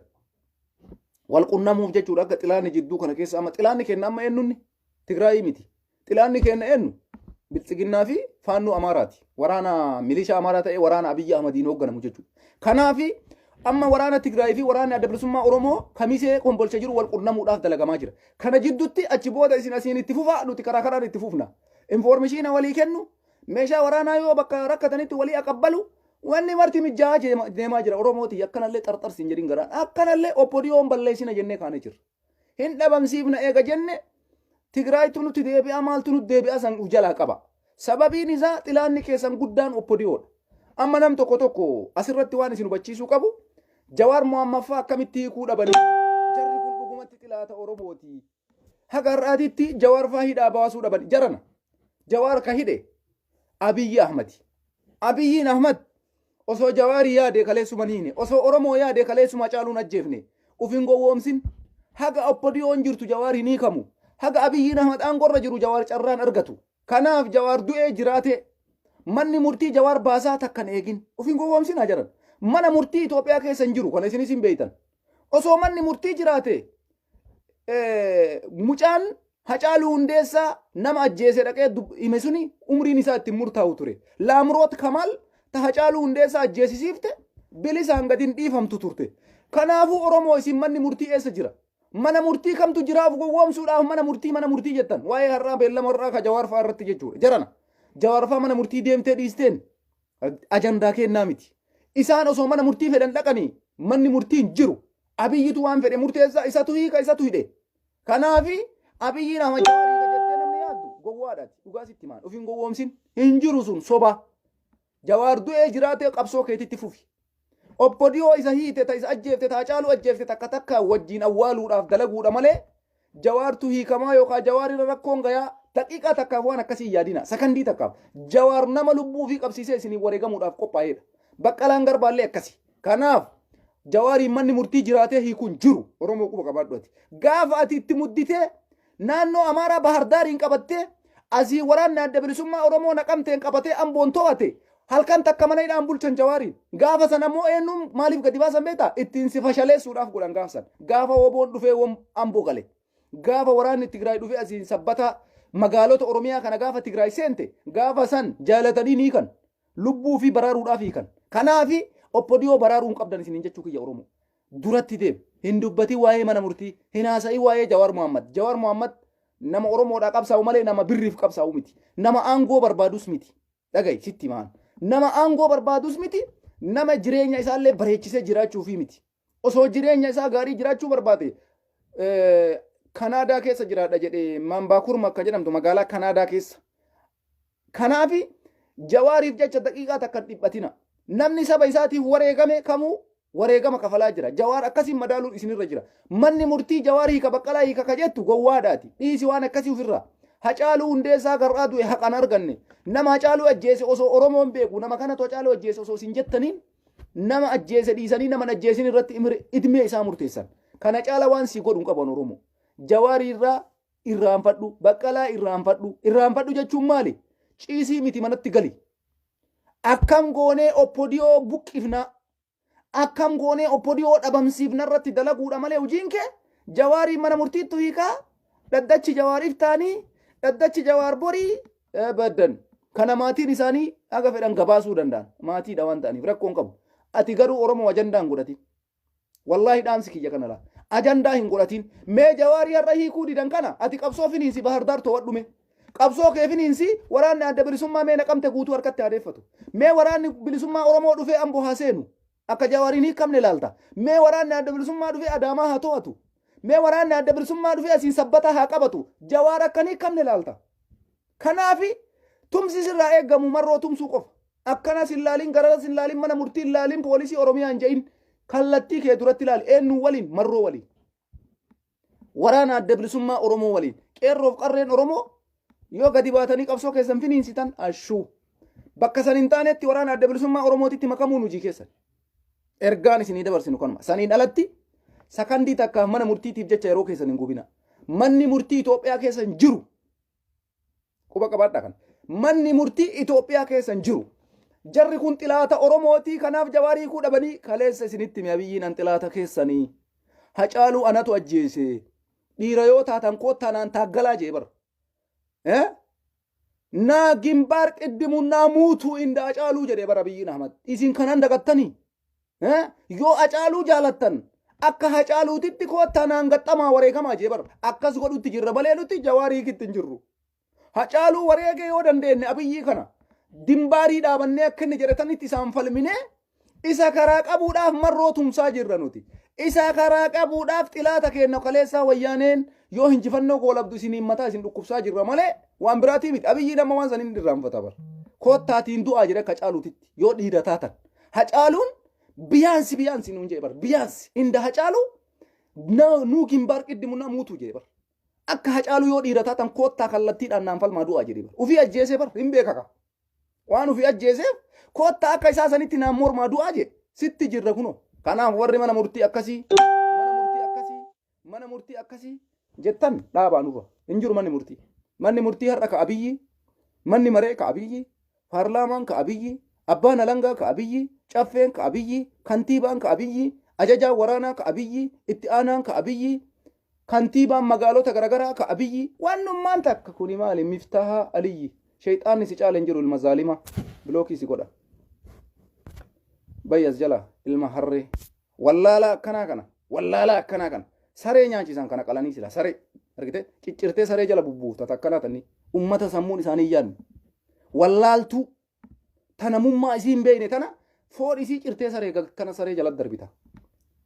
wal qunnamuuf jechuudha akka xilaanni jidduu kana keessa amma xilaanni kenna amma eenyunni Tigraayii miti xilaanni kenna eenyu biltsiginnaa fi faannoo Amaaraati waraana milishaa Amaaraa ta'e waraana Abiyyi Ahmadiin hoogganamu jechuudha kanaafi amma waraana Tigraay fi waraanni adda bilisummaa Oromoo kamisee kombolcha jiru wal qunnamuudhaaf dalagamaa jira kana jidduutti achi booda isin asiin itti fufa nuti karaa karaan itti fufna informeeshina walii kennu meeshaa waraanaa yoo bakka rakkatanitti walii aqabbalu wanni marti mijjaa deemaa jira Oromooti akkanallee xarxarsiin jedhin garaan akkanallee oppodiyoon balleessina jennee kaane jirra hin dhabamsiifna eega jenne Tigraaytu nuti deebi'a maaltu nuti deebi'a san jalaa qaba sababiin isaa xilaanni keessan guddaan oppodiyoodha amma nam tokko asirratti waan isin hubachiisuu qabu Jawaar Mohammaffaa akkamitti hiikuu dhabanii jarri kun dhugumatti xilaata Oromooti haga har'aatitti Jawaar faa hidhaa baasuu dhaban jarana Jawaar ka hidhe Abiyyiin Ahmad osoo Jawaarii yaade kaleessuma niine osoo Oromoo yaade kaleessuma caaluun ajjeefne ufin gowwoomsin haga oppodiyoon jirtu Jawaar hin hiikamu haga Abiyyiin Ahmad aangorra jiru Jawaar carraan argatu kanaaf Jawaar du'ee jiraate manni murtii Jawaar baasaa takkan eegin ufin gowwoomsinaa jaran mana murtii Itoophiyaa keessa hin jiru kana isinis hin beeytan osoo manni murtii jiraate mucaan Hacaaluu Hundeessaa nama ajjeese dhaqee hime suni umriin isaa ittiin murtaa'u ture Laamroot Kamaal ta Hacaaluu Hundeessaa ajjeesisiifte bilisaan gadin dhiifamtu turte kanaafuu Oromoo isin manni murtii eessa jira mana murtii kamtu jiraaf gowwoomsuudhaaf mana murtii jettan waa'ee har'aa beellama har'aa ka Jawaar fa'aa irratti jechuudha jarana Jawaar fa'aa mana murtii deemtee dhiisteen ajandaa kennaa miti isaan osoo mana murtii fedhan dhaqanii manni murtiin jiru Abiyyitu waan fedhe murteessaa isatu hiika isatu hidhe kanaafi Abiyyiin Ahmad Jawaarii jettee namni yaaddu gowwaadhaati dhugaa sitti maan ufin gowwoomsin hin jiru sun soba Jawaar du'ee jiraate qabsoo keetitti fufi oppodiyoo isa hiite ta isa ajjeefte ta Hacaaluu ajjeefte takka wajjiin awwaaluudhaaf dalaguudha malee Jawaartu hiikamaa yookaan Jawaarira rakkoon gayaa daqiiqaa takkaaf waan akkasii yaadina sakandii takkaaf Jawaar nama lubbuu fi qabsiisee isinii wareegamuudhaaf qophaa'edha Baqqalaan Garbaallee akkasi kanaaf Jawaariin manni murtii jiraatee hiikuun jiru Oromoo quba qabaadhuati gaafa ati itti mudditee naannoo Amaaraa Bahardaariin qabattee Asii waraanni adda bilisummaa Oromoo naqamteen qabatee amboon to'ate. Halkan takka mana hidhaan bulchan Jawaariin. Gaafa san ammoo eenyuun maaliif gadi baasan beektaa? Ittiin si fashaleessuudhaaf godhan gaafsan. Gaafa woboon dhufee amboo gale. Gaafa waraanni Tigraay dhufee asiin sabbata magaalota Oromiyaa kana gaafa Tigraay seente. Gaafa san jaalatanii ni kan. Lubbuu fi baraaruudhaaf hiikan. Kanaafi oppodiyoo baraaruun qabdan isiniin jechuu kiyya Oromoo. Duratti deem. Hin dubbatii waa'ee mana murtii. Hin haasa'ii waa'ee Jawaar Muhammad. Jawaar Muhammad nama Oromoodhaa qabsaa'u malee nama birriif qabsaa'u miti. Nama aangoo barbaadus miti. Dhaga'i sitti maan. Nama aangoo barbaadus miti. Nama jireenya isaallee bareechisee jiraachuufi miti. Osoo jireenya isaa gaarii jiraachuu barbaade Kanaadaa keessa jiraadha jedhee Maambaakurma akka jedhamtu magaalaa Kanaadaa keessa. Kanaafi Jawaariif jecha daqiiqaa takka dhiphatina. Namni saba isaatiif wareegame kamuu wareegama kafalaa jira. Jawaar akkasiin madaaluun isinirra jira. Manni murtii Jawaar hiika baqqalaa hiika ka jettu gowwaadhaati. Dhiisi waan akkasii ofirraa. Hacaaluu Hundeessaa garraa du'e haqan arganne. Nama Hacaaluu ajjeese osoo Oromoon beeku nama kanatu Hacaaluu ajjeese osoo isin jettaniin nama ajjeese dhiisanii nama ajjeesin irratti idmee isaa murteessan. Kana caala waan si godhu qaban Oromoo. Jawaar irraanfadhu baqqalaa irraanfadhu jechuun maali? Ciisii miti manatti gali. Akkam goonee oppodiyoo buqqifna. Akkam goonee oppodiyoo dhabamsiifna irratti dalaguudha malee hojiin kee Jawaarii mana murtiitti hiikaa dhaddachi Jawaariif taanii dhaddachi Jawaar borii baddan. Kana maatiin isaanii aga fedhan gabaasuu danda'an. Maatiidha waan ta'aniif rakkoon qabu. Ati garuu Oromoo ajandaa hin godhatin. Wallaahi dhaamsi kiyya kanadha. Ajandaa hin godhatin. Mee Jawaarii har'a hiikuu didan kana ati qabsoo finiinsi Bahardaar to'adhume. Qabsoo kee finiinsi waraanni adda bilisummaa mee naqamte guutuu harkatti adeeffatu. Mee waraanni bilisummaa Oromoo dhufee amboo haa seenu. Akka Jawaariin hiikamne laalta. Mee waraanni adda bilisummaa dhufee Adaamaa haa to'atu. Mee waraanni adda bilisummaa dhufee asiin sabbata haa qabatu. Jawaar akkanii hiikamne laalta. Kanaafi tumsi sirraa eeggamu marroo tumsuu qofa. Akkanas hin laalin gararas hin laalin mana murtii hin laalin poolisii Oromiyaa hin je'in kallattii kee duratti ilaali eenyu waliin marroo waliin. Waraana adda bilisummaa Oromoo waliin. Qeerroof qarreen Oromoo yoo gadi baatanii qabsoo keessan finiinsitan ashuu. Bakka san hin taanetti waraana adda bilisummaa Oromootitti makamuun hojii keessan. Ergaan isinii dabarsinu kanuma. Saniin alatti sakandii takka mana murtiitiif jecha yeroo keessan hin gubina. Manni murtii Itoophiyaa keessa hin jiru. Quba qabaadha kan. Manni murtii Itoophiyaa keessa hin jiru. Jarri kun xilaata Oromootii kanaaf Jawaarii kuu dhabanii kaleessa isinitti mi'a biyyiin xilaata keessanii. Hacaaluu anatu ajjeese. Dhiira yoo taatan koottanaan taaggalaa jee bara. Naa gimbaar qiddimu naa muutuu inda Hacaaluu jedhee bara biyyiin Ahmad. Isin kanan dagattanii. Yoo Hacaaluu jaalattan akka Hacaaluutitti koottanaan gaxxamaa wareegamaa jee bara. Akkas godhutti jirra malee nuti Jawaarii kitti hin jirru. Hacaaluu wareegee yoo dandeenye abiyyii kana dimbaarii dhaabannee akka inni jedhatanitti isaan falmine isa karaa qabuudhaaf marroo tumsaa jirra nuti. Isa karaa qabuudhaaf xilaata kenna kaleessaa wayyaaneen yoo hinjifannoo goolabdu isiniin mataa isin dhukkubsaa jirra malee waan biraatii miti. Abiyyi nama waan saniin irraanfata bara. Koottaatiin du'aa jedhe akka Hacaaluutitti yoo dhiira taatan. Hacaaluun biyaansi nuun jee bara. Biyaansi inda Hacaaluu nuu gimbaar qiddimu naa muutuu jee bara. Akka Hacaaluu yoo dhiira taatan koottaa kallattiidhaan naan falmaa du'aa jedhe bara. Ufii ajjeesee bara hin beekaka. Waan ufii ajjeeseef koottaa akka isaa sanitti naan mormaa du'aa jedhe sitti jirra kunoo. Kanaaf warri mana murtii akkasii jettan dhaabaa nurra hin jiru manni murtii. Manni murtii har'a ka Abiyyi, manni maree ka Abiyyi, paarlaamaan ka Abiyyi, abbaan alangaa ka Abiyyi, caffeen ka Abiyyi, kantiibaan ka Abiyyi, ajajaan waraanaa ka Abiyyi, itti aanaan ka Abiyyi, kantiibaan magaalota garaagaraa ka Abiyyi. Waanummaan takka kuni maali Miftaaha Aliyyi. Shayxaanni si caala hin jiru ilma zaalima bilookii si godha. Bayyas jala ilma harree wallaalaa akkanaa kana saree nyaachisan kana qalanii sila saree argite ciccirtee saree jala bubbuufta takkanaa tanni ummata sammuun isaanii yaadnu wallaaltuu tanamummaa isii hin beekne tana foon isii cirtee saree kana saree jala darbita.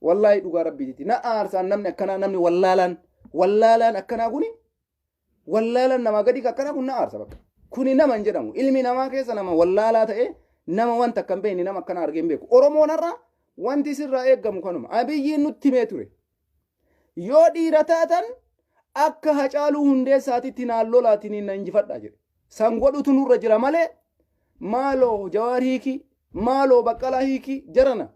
Wallaahi dhugaa rabbiiti na aarsaan namni akkanaa namni wallaalaan akkanaa kuni wallaalaan namaa gadi akkanaa kun na aarsa bakka. Kuni nama hin jedhamu ilmi namaa keessa nama wallaalaa ta'e nama wanta akka hin beekne nama akkana argee hin beeku. Oromoon har'a wanti sirraa eeggamu kanuma. Abiyyiin nutti himee ture. Yoo dhiira taatan akka Hacaaluu Hundeessaatitti naan lolaatiin na injifadhaa jedhe. San godhutu nurra jira malee maaloo Jawaar hiiki maaloo Baqqalaa hiiki jarana.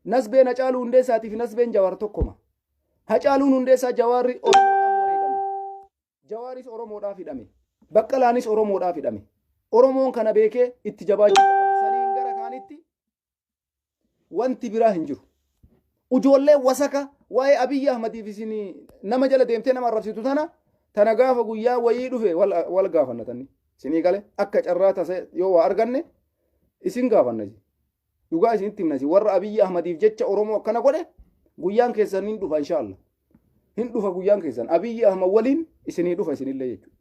Nasbeen Hacaaluu Hundeessaatiif nasbeen Jawaar tokkoma. Hacaaluun Hundeessaa Jawaarri Oromoodhaaf wareegame. Jawaaris Oromoodhaaf hidhame. Baqqalaanis Oromoodhaaf hidhame. Oromoon kana beekee itti jabaachuu qaba. Saniin gara kaanitti wanti biraa hin jiru. Ijoollee wasaka waa'ee Abiyyi Ahmadiif isin nama jala deemtee nama arrabsitu tana gaafa guyyaa wayii dhufe wal gaafannatanii. Isinii galee akka carraa tase yoo waa arganne isin gaafanna. Dhugaa isinitti himnasi warra Abiyyi Ahmadiif jecha Oromoo akkana godhe guyyaan keessan hin dhufa inshallah. Hin dhufa guyyaan keessan Abiyyi Ahmad waliin isinii dhufa isinillee jechuudha.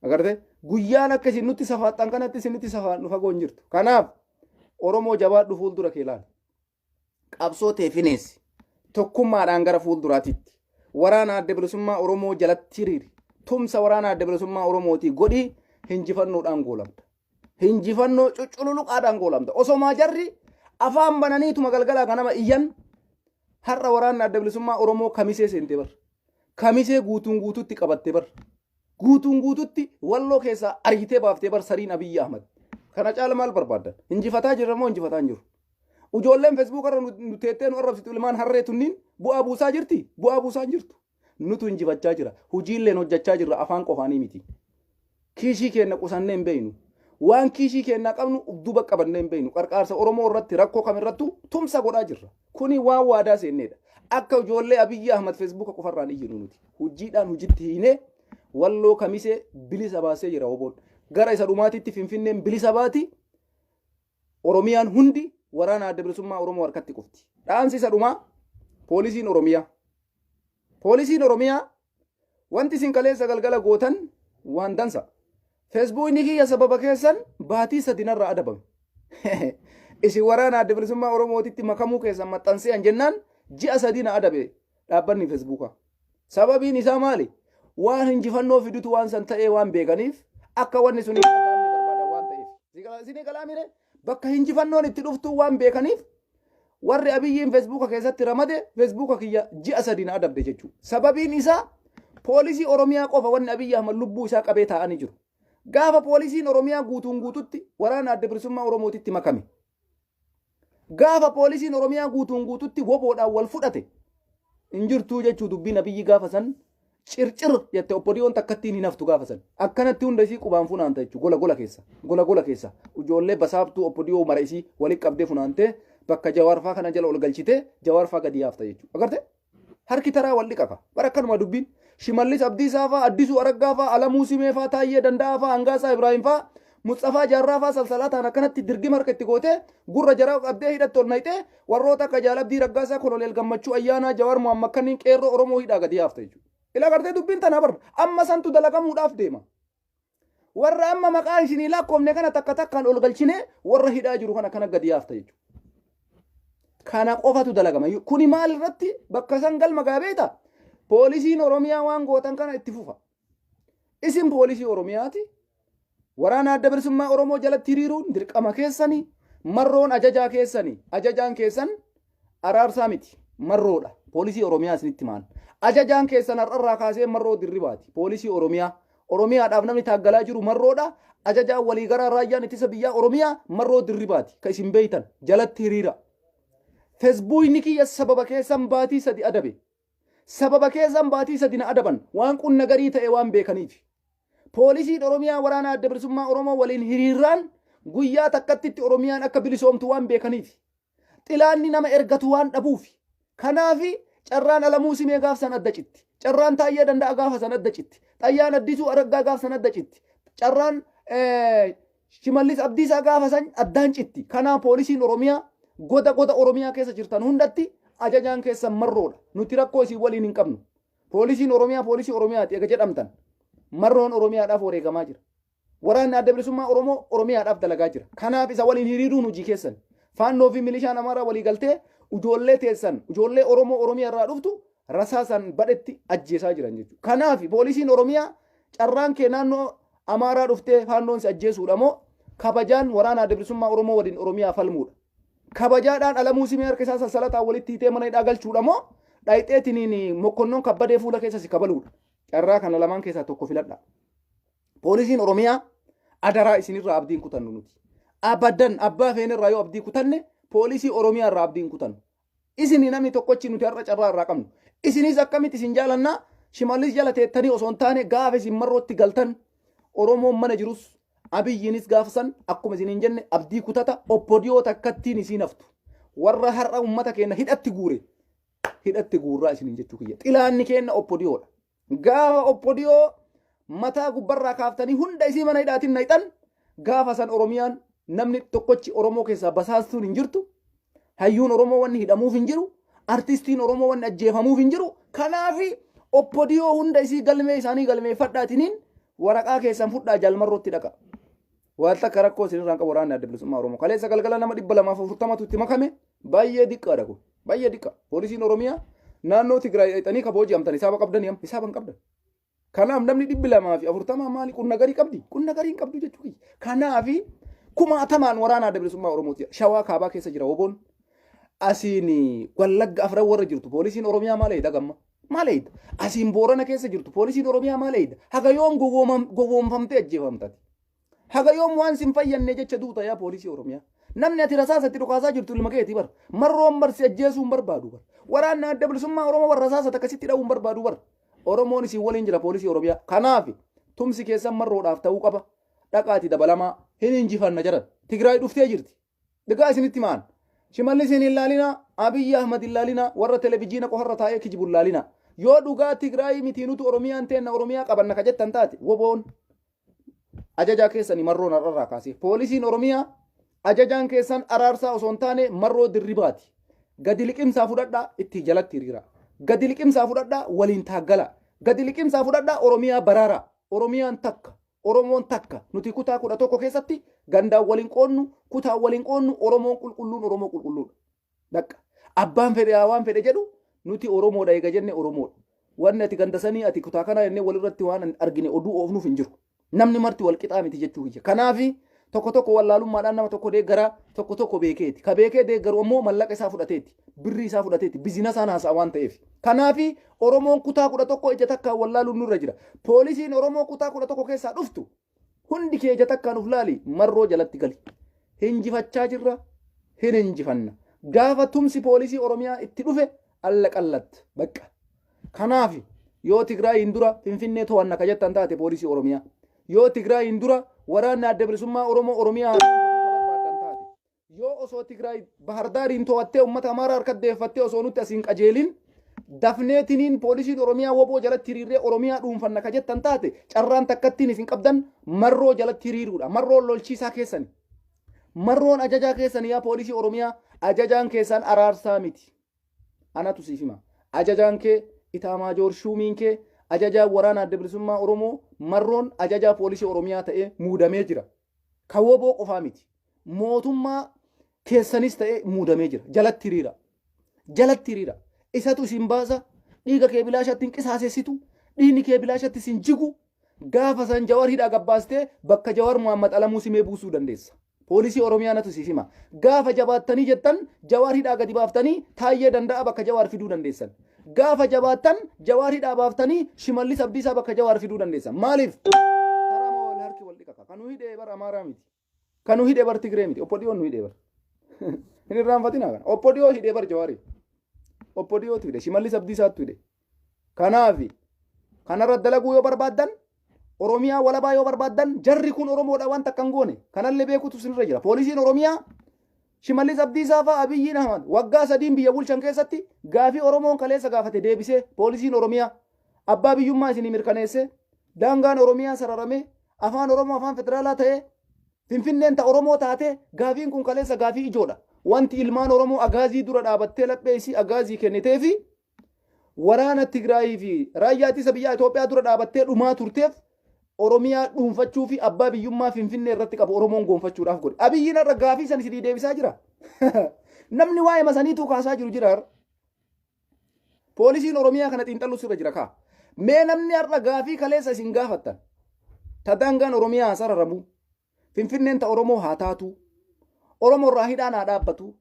Agartee guyyaan akka isin nutti safaattan kanatti isinitti safaan dhufa goon jirtu. Kanaaf Oromoo jabaadhu fuuldura kee ilaali. Qabsoo teefinees tokkummaadhaan gara fuulduraatitti waraana adda bilisummaa Oromoo jalatti hiriiri. Tumsa waraana adda bilisummaa Oromooti godhii hinjifannoodhaan goolamta. Hinjifannoo cucculuqaadhaan goolamta. Osomaa jarri afaan bananiituma galgalaa kanama iyyan har'a waraana adda bilisummaa Oromoo kamisee seente bar. Kamisee guutuun guututti qabatte bar. Guutuun guututti walloo keessaa ariitee baaftee bar sariin Abiyyi Ahmad. Kana caala maal barbaaddan? Injifataa jirra moo injifataa hin jiru? Ijoolleen Facebook irra nuteettee nu arrabsitu ilmaan harree tunniin bu'aa buusaa jirti? Bu'aa buusaa hin jirtu. Nutu injifachaa jira. Hojiilleen hojjechaa jirra afaan qofaanii miti. Kiishii keenya qusannee hin beeynu. Waan kiishii keenya qabnu duba qabannee hin beeynu. Qarqaarsa Oromoo irratti rakkoo kamirrattu tumsa godhaa jirra. Kuni waan waadaa seenneedha. Akka ijoollee Abiyyi Ahmad Facebook qofarraan iyyinu nuti. Hojiidhaan hojitti hiinee walloo kamisee bilisa baasee jira oboon. Gara isa dhumaatitti Finfinneen bilisa baati. Oromiyaan hundi waraana adda bilisummaa Oromoo harkatti qufti. Dhaansi isa dhumaa poolisiin Oromiyaa. Poolisiin Oromiyaa wanti isin kaleessa galgala gootan waan dansa. Feesbuukni kiyya sababa keessan baatii sadinarraa adabame. Isin waraana adda bilisummaa Oromootitti makamuu keessan maxxansee jennaan ji'a sadina adabe dhaabbanni Feesbuukaa. Sababiin isaa maali? Waan injifannoo fidutu waan san ta'ee waan beekaniif akka wanni sun hin barbaadan waan ta'eef. Isin galaamire bakka injifannoon itti dhuftu waan beekaniif warri Abiyyiin Feesbuuka keessatti ramade Feesbuuka kiyya ji'a sadina adabde jechuudha. Sababiin isaa poolisii Oromiyaa qofa wanni Abiyyi Ahmad lubbuu isaa qabee taa'anii jiru. Gaafa poolisiin Oromiyaa guutuun guututti waraana adda bilisummaa Oromootitti makame. Gaafa poolisiin Oromiyaa guutuun guututti woboodhaan wal fudhate hin jirtuu jechuu dubbiin Abiyyi gaafa san circir jette oppodiyoon takkattiin hin haftu gaafa san. Akkanatti hunda isii qubaan funaanta jechuudha gola keessa. Gola keessa. Ijoollee basaabtuu oppodiyoo mara isii walitti qabdee funaantee bakka jawaarfaa kana jala ol galchitee jawaarfaa gadi yaafta jechuudha. Agarte harki taraa wal dhiqaqa. Bara akkanuma dubbiin Shimallis Abdiisaa faa, Addisuu Araggaa faa, Alamuu Simee faa, Taayyee Danda'aa faa, Hangaasaa Ibraahim faa, Mustaafaa Jaarraa faa salsalaataan akkanatti dirgima harka itti gootee gurra jaraa qabdee hidhatte ol nayxee warroota akka Jaalabdii Raggaasaa, Koloneel Gammachuu Ayyaanaa, Jawaar Muhammad kanneen qeerroo Oromoo hidhaa gadi yaafta jechuudha. Ila agartee dubbiin tanaa barra amma santu dalagamuudhaaf deema. Warra amma maqaa isinii lakkoofne kana takka takkaan ol galchine warra hidhaa jiru kana kana gadi yaafta jechuudha. Kana qofatu dalagama. Kuni maal irratti bakka san galma gaabeeta? Poolisiin Oromiyaa waan gootan kana itti fufa. Isin poolisii Oromiyaati. Waraana adda bilisummaa Oromoo jalatti hiriiruun dirqama keessanii, marroon ajajaa keessanii. Ajajaan keessan araarsaa miti. Marroodha. Poolisii Oromiyaa isinitti maan. Ajajaan keessan har'arraa kaasee marroo dirribaati. Poolisii Oromiyaa. Oromiyaadhaaf namni taaggalaa jiru marroodha. Ajajaan waliigaraa raayyaan ittisa biyyaa Oromiyaa marroo dirribaati. Ka isin beeytan jalatti hiriira. Feesbuukni kiyya sababa keessan baatii sadi adabe. Sababa keessan baatii sadi na adaban waan qunna garii ta'e waan beekaniif. Poolisiin Oromiyaa waraana adda bilisummaa Oromoo waliin hiriiraan guyyaa takkattitti Oromiyaan akka bilisoomtu waan beekaniif. Xilaanni nama ergatu waan dhabuuf. Kanaafi carraan Alamuu Simee gaaf san adda citti. Carraan Taayyee Danda'a gaafa san adda citti. Xayyaan Addisuu Araggaa gaaf san adda citti. Carraan Shimallis Abdiisaa gaafa san addaan citti. Kanaaf poolisiin Oromiyaa goda Oromiyaa keessa jirtan hundatti ajajaan keessan marroodha. Nuti rakkoo isii waliin hin qabnu. Poolisiin Oromiyaa poolisii Oromiyaati eega jedhamtan. Marroon Oromiyaadhaaf wareegamaa jira. Waraanni adda bilisummaa Oromoo Oromiyaadhaaf dalagaa jira. Kanaaf isa waliin hiriiruun hojii keessan. Faannoo fi milishaan Amaaraa walii galtee ijoollee teessan ijoollee Oromoo Oromiyaa irraa dhuftu rasaasan badhetti ajjeesaa jiran jechuudha. Kanaaf poolisiin Oromiyaa carraan kee naannoo Amaaraa dhuftee faannoon si ajjeesuudha moo kabajaan waraana adda bilisummaa Oromoo waliin Oromiyaa falmuudha. Kabajaadhaan Alamuu Simee harka isaa sassalataa walitti hiitee mana hidhaa galchuudha moo dhayxeetiniin mokkonnoon kabbadee fuula keessa si kabaluudha. Carraa kana lamaan keessaa tokko filadha. Poolisiin Oromiyaa adaraa isinirraa abdiin kutannu nuti. Abaddan abbaa feenirraa yoo abdii kutanne poolisii Oromiyaa irraa abdiin kutannu. Isin namni tokkochi nuti har'a carraa irraa qabnu. Isinis akkamitti isin jaalannaa Shimallis jala teettanii osoo hin taane gaafa isin marrootti galtan Oromoon mana jirus abiyyiinis gaafasan akkuma isiniin jenne abdii kutata oppodiyoo takkattiin isiin haftu warra har'a ummata keenya hidhatti guurraa isiniin jechuu kiyya xilaanni keenya oppodiyoodha gaafa oppodiyoo mataa gubbarraa kaaftanii hunda isii mana hidhaatiin nayxan gaafa san Oromiyaan namni tokkochi Oromoo keessaa basaastuun hin jirtu hayyuun Oromoo wanni hidhamuuf hin jiru artistiin Oromoo wanni ajjeefamuuf hin jiru kanaafi oppodiyoo hunda isii galmee isaanii galmeeffadhaatiniin waraqaa keessan fudhaa jalmarrootti dhaqa waan takka rakkoo isinirraan qabu waraanni adda bilisummaa Oromoo kaleessa galgala nama 240tu itti makame baay'ee diqqaadha kun baay'ee diqqa poolisiin Oromiyaa naannoo Tigraay dhayxanii kabooji amtan hisaaba qabdan hisaaban qabdan kanaaf namni 240 maali qunna garii qabdi qunna garii hin qabdu jechuu kanaafi kumaatamaan waraana adda bilisummaa Oromooti shawaa kaabaa keessa jira woboon asiin wallagga afran warra jirtu poolisiin Oromiyaa maal eeda gamma maal eeda asiin boorana keessa jirtu poolisiin Oromiyaa maal eeda haga yoom gowwoomfamtee ajjeefamtati haga yoom waan sin fayyanne jecha duuta yaa poolisii Oromiyaa namni ati rasaasatti dhukaasaa jirtu ilma keetii bar marroon barsi ajjeesuun barbaadu bar waraanni adda bilisummaa Oromoo warra rasaasa takkasitti dha'uun barbaadu bar Oromoon isin waliin jira poolisii Oromiyaa kanaaf tumsi keessan marroodhaaf ta'uu qaba dhaqaati dabalamaa hin injifanna jedhan Tigraay dhuftee jirti dhigaa isinitti maan Shimallis hin ilaalina Abiyyi Ahmad ilaalina warra televijiina qofarra taa'ee kijibu ilaalina yoo dhugaa Tigraay mitiinutu Oromiyaan teenna Oromiyaa qabanna ka jettan taate woboon ajajaa keessanii marroon har'arraa kaasee poolisiin Oromiyaa ajajaan keessan araarsaa osoo hin taane marroo dirribaati gadi liqimsaa fudhadhaa itti jalatti hiriira gadi liqimsaa fudhadhaa waliin taaggala gadi liqimsaa fudhadhaa Oromiyaa baraara Oromiyaan takka Oromoon takka nuti kutaa 11 keessatti gandaan waliin qoonnu kutaa waliin qoonnu Oromoon qulqulluun Oromoo qulqulluudha dakka abbaan fedhe waan fedhe jedhu nuti Oromoodha eega jenne Oromoodha wanni ati gandasanii ati kutaa kana jennee walirratti waan argine oduu oofnuuf hin jiru namni marti wal qixaa miti jechuu kiyya kanaafi tokko wallaalummaadhaan nama tokko deeggara tokko beekeeti ka beekee deeggaru ammoo mallaqa isaa fudhateeti birrii isaa fudhateeti biizinasaan haasa'a waan ta'eef kanaafi Oromoon kutaa 11 ija takkaan wallaaluun nurra jira poolisiin Oromoo kutaa 11 keessaa dhuftu hundi kee ija takkaan uf laali marroo jalatti gali hinjifachaa jirra hin injifanna gaafa tumsi poolisii Oromiyaa itti dhufe alla qallat bakka kanaafi yoo Tigraay hindura Finfinnee to'anna ka jettan taate poolisii Oromiyaa yoo Tigraay hindura waraanni adda bilisummaa Oromoo Oromiyaa yoo osoo Tigraay Bahardaariin to'attee uummata Amaaraa harkatti deeffattee osoo nutti asiin qajeelin dafneetiniin poolisiin Oromiyaa woboo jalatti hiriirree Oromiyaa dhuunfanna ka jettan taate carraan takkattiin isin qabdan marroo jalatti hiriiruudha marroon lolchiisaa keessani marroon ajajaa keessani yaa poolisii Oromiyaa ajajaan keessan araarsaa miti anatu siif hima ajajaan kee Itaamaajoor Shumiin kee ajajaa waraana adda bilisummaa Oromoo marroon ajajaa poolisii Oromiyaa ta'ee muudamee jira ka woboo qofaa miti mootummaa keessanis ta'ee muudamee jira jalatti hiriira isatu isin baasa dhiiga kee bilaashatti hin qisaasessitu dhiigni kee bilaashatti isin jigu gaafa san Jawar hidhaa gabbaastee bakka Jawar Muhammad Alamuu simee buusuu dandeessa poolisii Oromiyaa natu siif hima gaafa jabaattanii jettan Jawar hidhaa gadi baaftanii Taayyee Danda'a bakka Jawar fiduu dandeessan gaafa jabaattan Jawar hidhaa baaftanii Shimallis Abdiisaa bakka Jawar fiduu dandeessan maaliif karama wal harki wal dhiqata kanu hidhee bar Amaaraa miti kanu hidhee bar Tigree miti oppodiyoon nu hidhee bar hin irraanfatinaa kana oppodiyoo hidhee bar Jawarii oppodiyootu hidhe Shimallis Abdiisaatu hidhe kanaafi kanarra dalaguu yoo barbaaddan Oromiyaa walabaa yoo barbaaddan jarri kun Oromoodha waan takka hin goone kanallee beekutu sinirra jira poolisiin Oromiyaa Shimallis Abdiisaa fa Abiyyiin Ahmad waggaa 3 biyya bulchan keessatti gaafii Oromoon kaleessa gaafate deebisee poolisiin Oromiyaa abbaa biyyummaa isinii mirkaneesse daangaan Oromiyaa sararamee afaan Oromoo afaan federaalaa ta'ee Finfinneen ta Oromoo taate gaafiin kun kaleessa gaafii ijoodha wanti ilmaan Oromoo agaazii dura dhaabattee laphee isii agaazii kenniteefi waraana Tigraayii fi raayyaa ittisa biyyaa Itoophiyaa dura dhaabattee dhumaa turteef Oromiyaa dhuunfachuu fi abbaa biyyummaa Finfinnee irratti qabu Oromoon goonfachuudhaaf godhe Abiyyiin irra gaafii san isinii deebisaa jira namni waa'ee masaniituu kaasaa jiru jira poolisiin Oromiyaa kana xiinxallus irra jira kaa mee namni har'a gaafii kaleessa isin gaafattan ta daangaan Oromiyaa sararamu Finfinneen ta Oromoo haa taatu Oromoo irraa hidhaan haa dhaabbatu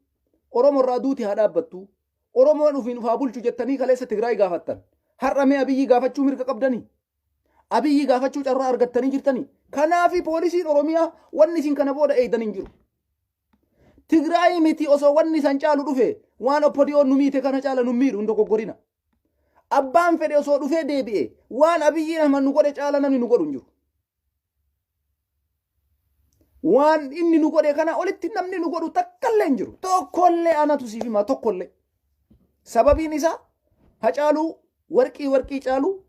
Oromoo irraa duuti haa dhaabbattu Oromoon ufiin ufaa bulchu jettanii kaleessa Tigraay gaafattan har'a mee Abiyyi gaafachuu mirga qabdanii Abiyyi gaafachuu carraa argattanii jirtanii kanaafi poolisiin Oromiyaa wanni isin kana booda eeydan hin jiru Tigraay miti osoo wanni san caalu dhufe waan oppodiyoon nu miite kana caala nu miidhu hin dogoggorina abbaan fedhe osoo dhufee deebi'e waan Abiyyiin Ahmad nu godhe caala namni nu godhu hin jiru waan inni nu godhe kana olitti namni nu godhu takkallee hin jiru. Tokkollee anatu siif hima tokkollee. Sababiin isaa Hacaaluu warqii caaluu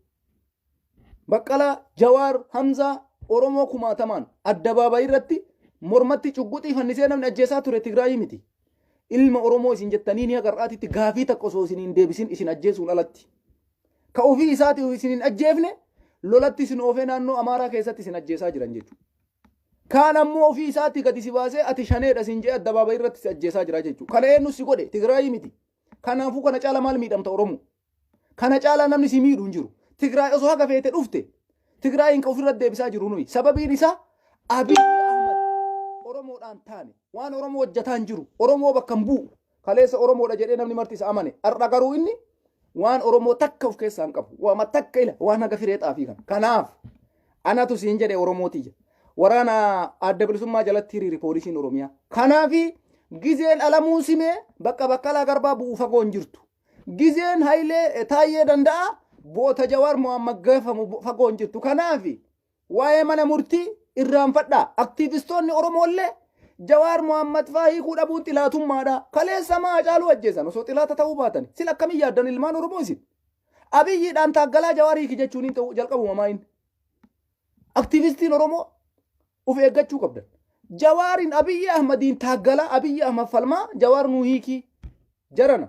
Baqqalaa Jawaar Hamzaa Oromoo kumaatamaan addabaabayii irratti mormatti cugguxii fannisee namni ajjeesaa ture Tigraayii miti. Ilma Oromoo isin jettanii ni agarraatitti gaafii takka osoo isin hin deebisin isin ajjeesuun alatti. Ka ofii isaati isin hin ajjeefne lolatti isin oofee naannoo Amaaraa keessatti isin ajjeesaa jiran jechuudha. Kaan ammoo ofii isaati gadi si baasee ati shaneedha isin jee addabaabayii irratti si ajjeesaa jira jechuudha. Kana eenyu si godhe Tigraayii miti. Kanaafuu kana caala maal miidhamta Oromoo? Kana caala namni si miidhu hin jiru. Tigraay osoo haga feete dhufte Tigraayin ka ofirra deebisaa jiru nuyi. Sababiin isaa Abiy Ahmad Oromoodhaan taane waan Oromoo hojjataan jiru Oromoo bakka hin bu'u. Kaleessa Oromoodha jedhee namni marti isa amane. Har'a garuu inni waan Oromoo takka of keessaa hin qabu. Waama takka ila waan haga firee xaafii kana. Kanaaf anatu siin jedhe Oromootiyya. Waraana adda bilisummaa jalatti hiriiri poolisiin Oromiyaa. Kanaafi gizeen alamuu simee bakka Baqqalaa Garbaa bu'uu fagoo hin jirtu. Gizeen Hayilee Taayyee danda'a boota Jawaar Mohammad gaafamu fagoo hin jirtu. Kanaafi waa'ee mana murtii irraanfadhaa. Aktiivistoonni Oromoollee Jawaar Mohammad faa hiikuu dhabuun xilaatummaadha. Kaleessa maa Hacaaluu ajjeesan osoo xilaata ta'uu baatan. Sila akkamiin yaaddan ilmaan Oromoo isin? Abiyyiidhaan taaggalaa Jawaar hiiki jechuun hin ta'u jalqabuma maayin. Aktiivistiin Oromoo uf eeggachuu qabdan. Jawaarin Abiy Ahmadiin taaggala Abiy Ahmad falmaa Jawaar nuu hiikii jarana.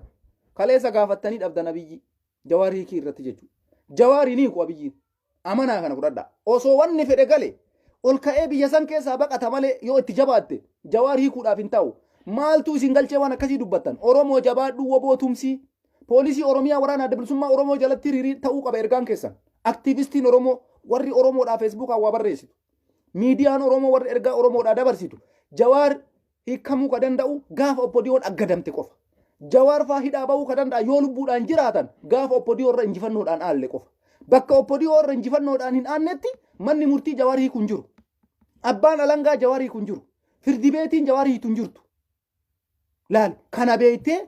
Kaleessa gaafattanii dhabdan Abiyyi Jawaar hiikii irratti jechuudha. Jawaariin hiiku Abiyyiin amanaa kana fudhadhaa. Osoo wanni fedhe gale ol ka'ee biyya san keessaa baqata malee yoo itti jabaatte Jawaar hiikuudhaaf hin ta'u. Maaltu isin galchee waan akkasii dubbattan? Oromoo jabaadhuu woboo tumsii poolisii Oromiyaa waraana adda bilisummaa Oromoo jalatti hiriirii ta'uu qaba ergaan keessan. Aktiivistiin Oromoo warri Oromoodhaa Feesbuukaa waa barreessitu. Miidiyaan Oromoo warri ergaa Oromoodhaa dabarsitu. Jawaar hiikamuu ka danda'u gaafa oppodiyoon aggadamte qofa. Jawaar faa hidhaa bahuu ka danda'a yoo lubbuudhaan jiraatan gaafa oppodiyoo irra injifannoodhaan aalle qofa. Bakka oppodiyoo irra injifannoodhaan hin aannetti manni murtii Jawaar hiikuu hin jiru. Abbaan alangaa Jawaar hiikuu hin jiru. Firdi beetiin Jawaar hiituu hin jirtu. Laal kana beektee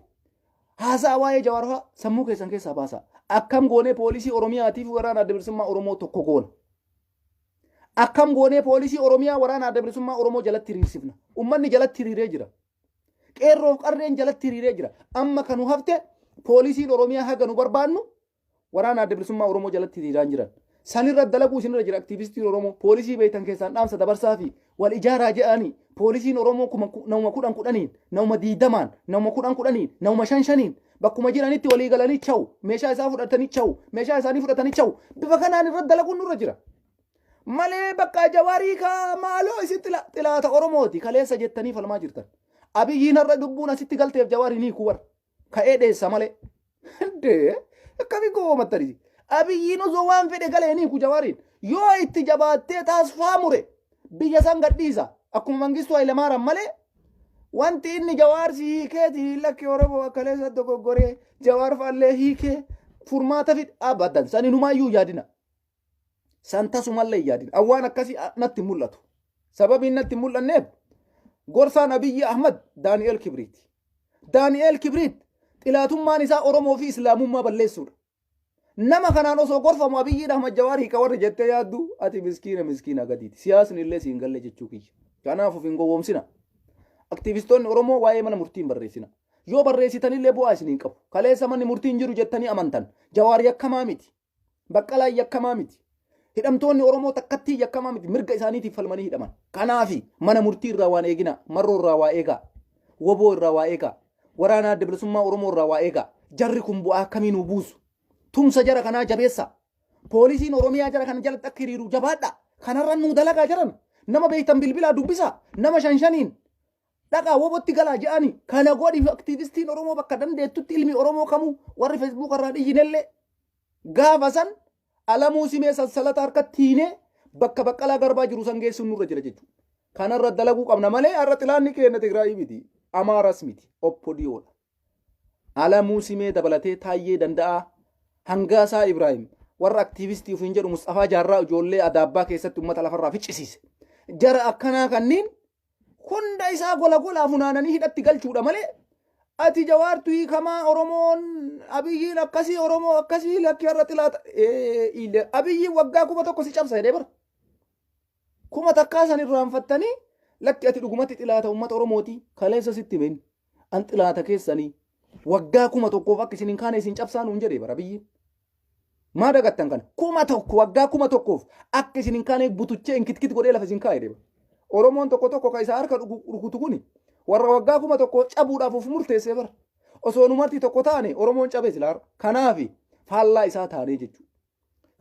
haasaa waa'ee Jawaar faa sammuu keessan keessaa baasaa. Akkam goonee poolisii Oromiyaatiif waraana adda bilisummaa Oromoo tokko goona. Akkam goonee poolisii Oromiyaa waraana adda bilisummaa Oromoo jalatti hiriirsifna. Uummanni jalatti hiriiree jira. Qeerroof qarreen jalatti hiriiree jira. Amma kanu hafte poolisiin Oromiyaa haga nu barbaannu waraana adda bilisummaa Oromoo jalatti hiriiraan jiran. Sanirra dalaguu isinirra jira aktiivistiin Oromoo poolisii beektan keessaan dhaamsa dabarsaa fi wal ijaaraa jedhanii poolisiin Oromoo nama kudhaniin nama 20 nama 10 nama 5 bakkuma jiranitti walii galanii chawu meeshaa isaa fudhatanii chawu meeshaa isaanii fudhatanii chawu bifa kanaan irra dalaguun nurra jira. Malee bakka Jawaarii ka maaloo isin xilaata Oromooti kaleessa jettanii falmaa jirtan. Abiyyiin har'a dubbuun asitti galteef Jawaariin hiikuu warra ka'ee dheessa malee. Dee akkami goomattanii. Abiyyiin osoo waan fedhe galee hiiku Jawaariin yoo itti jabaattee taasifaa mure biyya san gadhiisa akkuma Mangistuu Hayilamaariyaam malee wanti inni Jawaar si hiikeeti lakki Oromoo kaleessa dogoggoree Jawaar faallee hiikee furmaata fit abadan saninumaayyuu yaadina. Santasumallee yaadin awwaan akkasii natti mul'atu. Sababiin natti mul'anneef gorsaan Abiy Ahmad Daani'eel Kibriit. Daani'eel Kibriit xilaatummaan isaa Oromoo fi Islaamummaa balleessuudha. Nama kanaan osoo gorfamu Abiy Ahmad Jawaar hiika warra jettee yaaddu ati miskiina gadiiti. Siyaasni illee siin galle jechuu kiyya. Kanaaf of hin gowwoomsina. Aktiivistoonni Oromoo waa'ee mana murtiin barreessina. Yoo barreessitanillee bu'aa isiniin qabu. Kaleessa manni murtiin jiru jettanii amantan. Jawaar yakkamaa miti. Baqqalaa yakkamaa miti. Hidhamtoonni Oromoo takkatti yakkamaa miti mirga isaaniitiif falmanii hidhaman. Kanaafi mana murtii irraa waan eegina, marroo irraa waa eegaa, woboo irraa waa eegaa, waraana adda bilisummaa Oromoo irraa waa eegaa. Jarri kun bu'aa akkamii nuu buusu? Tumsa jara kanaa jabeessa. Poolisiin Oromiyaa jara kana jalatti akka hiriiru jabaadha. Kanarra nuu dalagaa jiran. Nama beektan bilbilaa dubbisa. Nama 5 dhaqaa wobotti galaa jedhani. Kana godhi aktiivistiin Oromoo bakka dandeettutti ilmi Oromoo kamuu warri Facebook irraa dhiyyinellee gaafa san alamuu simee sassalata harkatti hiinee bakka Baqqalaa Garbaa jiru san geessuun nurra jira jechuudha. Kanarra dalaguu qabna malee har'a xilaanni keenya Tigraayii miti. Amaaras miti. Oppodiyoodha. Alamuu simee dabalatee Taayyee danda'a. Hangaasaa Ibraahim warra aktiivistii ofiin jedhu Mustafaa Jaarraa ijoollee Adaabbaa keessatti uummata lafarraa ficcisiise. Jara akkanaa kanniin hunda isaa gola funaananii hidhatti galchuudha malee ati Jawaartu hiikamaa Oromoon Abiyyiin akkasii Oromoo akkasii lakki har'a xilaata Abiyyiin waggaa 1,000 si cabsa jedhee bara. 1,000 san irraanfattanii lakki ati dhugumatti xilaata uummata Oromooti kaleessa sitti himin an xilaata keessanii waggaa 1,000 akka isin hin kaane isin cabsaa nuun jedhee bara biyyi maa dagattan kana 1,000 waggaa 1,000 akka isin hin kaane butuchee inkitkit godhee lafa isin kaa'e deeba Oromoon tokko ka isaa harka rukutu kuni warra waggaa 1,000 cabuudhaaf of murteessee bara osoo numartii tokko taane Oromoon cabee silaara kanaafi faallaa isaa taanee jechuudha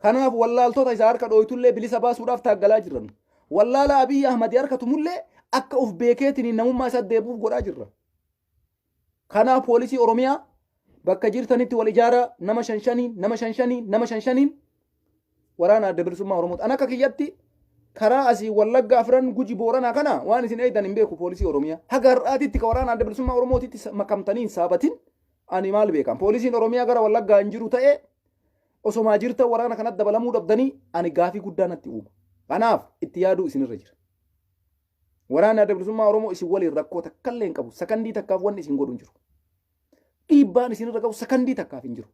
kanaaf wallaaltota isaa harka dhooytullee bilisa baasuudhaaf taaggalaa jiran wallaala Abiy Ahmad harka tumullee akka uf beekeetiin namummaa isaa deebuuf godhaa jirra kanaaf poolisii Oromiyaa bakka jirtanitti wal ijaara nama shanshaniin waraana adda bilisummaa Oromoo an akka kiyyatti karaa asii Wallagga Afran Guji Booranaa kana waan isin eeydan hin beeku poolisii Oromiyaa haga har'aatitti ka waraana adda bilisummaa Oromootitti makamtanii saabatin ani maal beekan poolisiin Oromiyaa gara Wallaggaa hin jiru ta'e osoma jirta waraana kanatti dabalamuu dhabdanii ani gaafii guddaa natti uuma kanaaf itti yaaduu isinirra jira waraana adda bilisummaa Oromoo isin waliin rakkoo takkallee hin qabu sakandii takkaaf wanni isin godhu hin jiru dhiibbaan isinirra qabu sakandii takkaaf hin jiru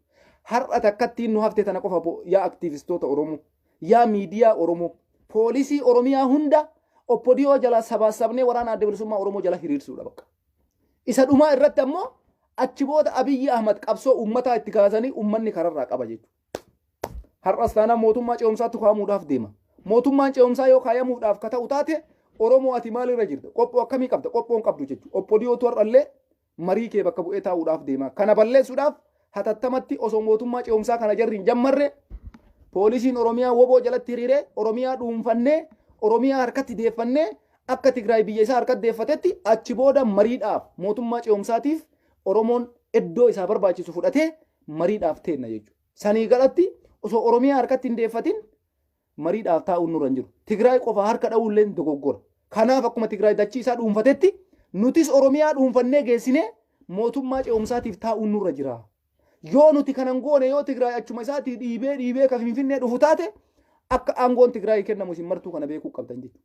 har'a takkattiin nu hafte tana qofa yaa aktiivistoota Oromoo yaa miidiyaa Oromoo poolisii Oromiyaa hunda oppodiyoo jala sabaasabnee waraana adda bilisummaa Oromoo jala hiriirsuudha bakka isa dhumaa irratti ammoo achi booda Abiy Ahmad qabsoo uummataa itti kaasanii uummanni kararraa qaba jechuudha har'as taanaan mootummaa ce'umsaatti kaamuudhaaf deema mootummaan ce'umsaa yoo kaayamuudhaaf ka ta'u taate Oromoo ati maalirra jirta qophoo akkamii qabda qophoon qabdu jechuudha oppodiyootu har'allee marii kee bakka bu'ee taa'uudhaaf deema kana balleessuudhaaf hatattamatti osoo mootummaa ce'umsaa kana jarri hin jammarre poolisiin Oromiyaa woboo jalatti hiriiree Oromiyaa dhuunfannee Oromiyaa harkatti deeffannee akka Tigraay biyya isaa harkatti deeffatetti achi booda mariidhaaf mootummaa ce'umsaatiif Oromoon iddoo isaa barbaachisu fudhatee mariidhaaf teenna jechuudha sanii galatti osoo Oromiyaa harkatti hin deeffatin mariidhaaf taa'uun nurra hin jiru Tigraay qofa harka dha'uullee dogoggora kanaaf akkuma Tigraay dachii isaa dhuunfatetti nutis Oromiyaa dhuunfannee geessinee mootummaa ce'umsaatiif taa'uun nurra jira yoo nuti kanan goone yoo Tigraay achuma isaatii dhiibee ka Finfinnee dhufu taate akka aangoon Tigraay kennamu isin martuu kana beekuu qabdan jechuudha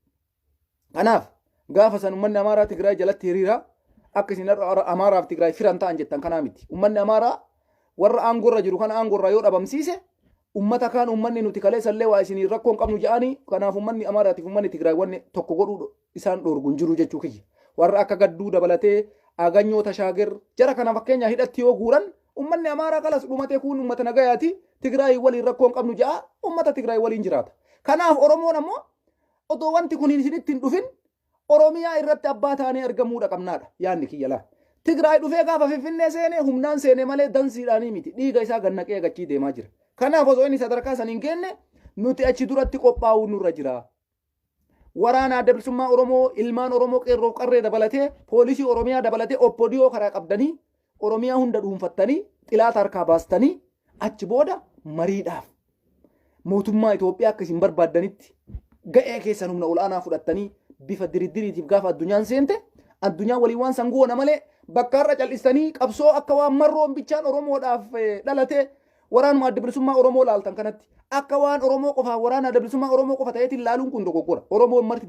kanaaf gaafa san uummanni Amaaraa Tigraay jalatti hiriira akka isin Amaaraaf Tigraay firan ta'an jettan kanaa miti uummanni Amaaraa warra aangoorra jiru kana aangoorra yoo dhabamsiise ummata kaan ummanni nuti kaleessallee waa isin rakkoon qabnu ja'anii kanaaf ummanni Amaaraatiif ummanni Tigraay wanni tokko godhuu isaan dhoorguun jiru jechuu kiyya warra akka gadduu dabalatee aganyoo tashaager jara kana fakkeenya hidhatti yoo guuran ummanni Amaaraa kalas dhumatee kun ummata nagayaati Tigraay waliin rakkoon qabnu ja'a ummata Tigraay waliin jiraata kanaaf Oromoon ammoo otoo wanti kun isinitti hin dhufin Oromiyaa irratti abbaa taanee argamuudha qabnaadha yaanni kiyya laa Tigraay dhufee gaafa Finfinnee seenee humnaan seenee malee dansiidhaanii miti dhiiga isaa gannaqee gachii deemaa jira kanaaf osoo inni sadarkaa san hin geenne nuti achi duratti qophaa'uu nurra jira waraana adda bilisummaa Oromoo ilmaan Oromoo qeerroo qarree dabalatee poolisii Oromiyaa dabalatee oppodiyoo karaa qabdanii Oromiyaa hunda dhuunfattanii xilaata harkaa baastanii achi booda mariidhaaf mootummaa Itoophiyaa akka isin barbaaddanitti ga'ee keessan humna olaanaa fudhattanii bifa diriddiriitiif gaafa addunyaan seente addunyaa walii waan san goona malee bakka har'a cal'istanii qabsoo akka waan marroon bichaan Oromoodhaaf dhalate waraanuma adda bilisummaa Oromoo laaltan kanatti akka waan Oromoo qofa waraana adda bilisummaa Oromoo qofa ta'eetiin laaluun kun dogoggora Oromoon marti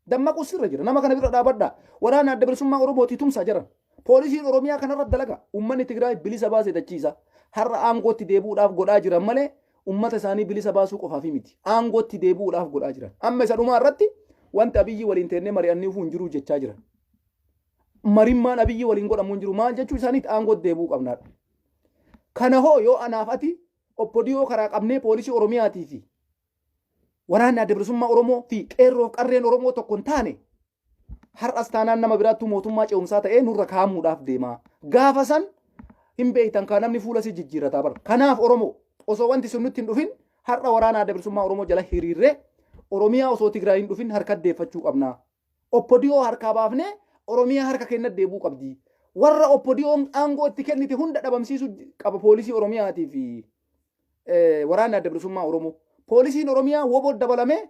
dammaquu sirra jira nama kana bira dhaabadhaa waraana adda bilisummaa Oromooti tumsaa jiran poolisiin Oromiyaa kanarratti dalaga ummanni Tigraay bilisa baasee dachiisa har'a aangootti deebuudhaaf godhaa jiran malee ummata isaanii bilisa baasuu qofaaf miti aangootti deebuudhaaf godhaa jiran amma isa dhumaa irratti wanti Abiyyi waliin teennee mari'annee fuun jiru jechaa jiran marimmaan Abiyyi waliin godhamu hin jiru maal jechuu isaaniitti aangootti deebuu qabnaadha kana hoo yoo anaaf ati oppodiyoo karaa qabnee poolisii Oromiyaatii fi waraanni adda bilisummaa Oromoo fi qeerroo qarreen Oromoo tokko hin taane har'as taanaan nama biraattuu mootummaa ce'umsaa ta'ee nurra kaamuudhaaf deema gaafa san hin beektan kaa namni fuula si jijjiirataa bara kanaaf Oromoo osoo wanti sun nutti hin dhufin har'a waraana adda bilisummaa Oromoo jala hiriirree Oromiyaa osoo Tigraay hin dhufin harka deeffachuu qabna oppodiyoo harkaa baafnee Oromiyaa harka kennat deebuu qabdi warra oppodiyoon aangoo itti kennite hunda dhabamsiisuu qaba poolisii Oromiyaatii fi waraana adda bilisummaa Oromoo poolisiin Oromiyaa woboo dabalamee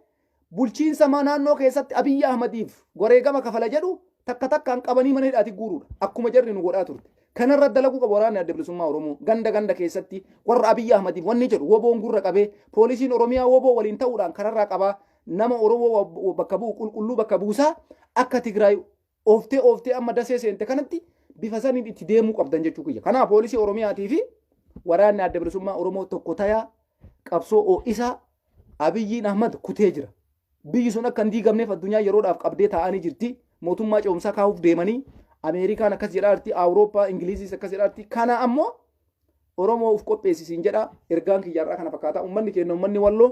bulchiinsa naannoo keessatti Abiy Ahmadiif wareegama kafala jedhu takka takkaan qabanii mana hidhaatti guuruudha akkuma jarri nu godhaa turte kanarra dalaguu qaba waraanni adda bilisummaa Oromoo ganda keessatti warra Abiy Ahmadiif wanni jedhu woboon gurra qabee poolisiin Oromiyaa woboo waliin ta'uudhaan kararraa qabaa nama Oromoo bakka bu'u qulqulluu bakka buusaa akka Tigraay ooftee amma dasee seente kanatti bifa saniin itti deemuu qabdan jechuu kiyya kanaaf poolisii Oromiyaatii fi waraanni adda bilisummaa Oromoo tokko tayaa qabsoo isaa Abiyyiin Ahmad kutee jira biyyi sun akka hin diigamneef addunyaa yeroodhaaf qabdee taa'anii jirti mootummaa ce'umsaa kaa'uuf deemanii Ameerikaan akkas jedhaarti Awurooppaa Ingiliizis akkas jedhaarti kana ammoo Oromoo uf qopheessisiin jedha ergaan kiyyaarraa kana fakkaata ummanni keenya ummanni walloo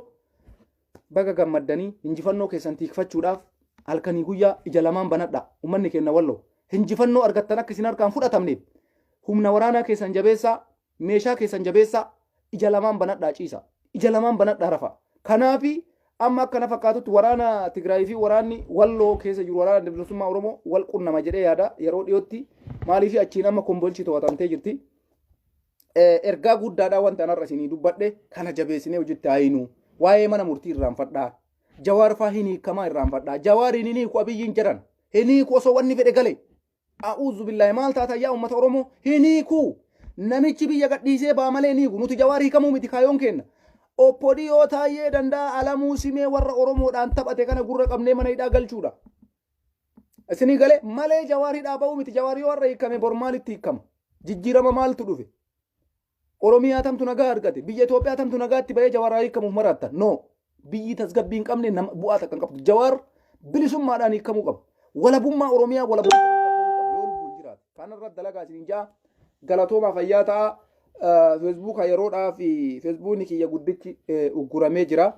baga gammaddanii injifannoo keessan tiikfachuudhaaf halkanii guyyaa ija lamaan banadha ummanni keenya walloo injifannoo argattan akka isin harkaan fudhatamneef humna waraanaa keessan jabeessaa meeshaa keessan jabeessaa ija lamaan banadhaa ciisa ija lamaan banadhaa rafa kanaafi amma akkana fakkaatutti waraana Tigraay fi waraanni walloo keessa jiru waraana bilisummaa Oromoo wal qunnama jedhee yaada yeroo dhiyootti maaliif achiin amma kombolchi to'atamtee jirti ergaa guddaadhaa wanta anarra isinii dubbadhe kana jabeessinee hojiitti haayinu waa'ee mana murtii irraanfadhaa Jawaar faa hin hiikamaa irraanfadhaa Jawaariin hin hiiku abiyyiin jedhan hin hiiku osoo wanni fedhe galee a'uuzu billaahi maal taata yaa uummata Oromoo hin hiiku namichi biyya gadhiisee baa malee hin hiiku nuti Jawaar hiikamuu miti kaayoon kenna Oppodiyoo taayee danda'a alamuu simee warra Oromoodhaan taphate kana gurra qabnee mana hidhaa galchuudha. Isinii galee malee Jawaariidhaa ba'uu miti Jawaarii warra hiikame bor maalitti hiikama? Jijjiirama maaltu dhufe? Oromiyaa tamtu nagaa argate biyya Itoophiyaa tamtu nagaatti ba'ee Jawaaraa hiikamuuf maratta. No biyyi tasgabbii hin qabne bu'aa takka hin qabdu. Jawaar bilisummaadhaan hiikamuu qaba. Walabummaa Oromiyaa walabummaa qabu yoo lubbuun jiraate. Kanarratti dalagaa isiniin jaa galatoomaa fayyaa ta'a. Facebook yeroodhaa fi Facebook kiyya guddichi ugguramee jira.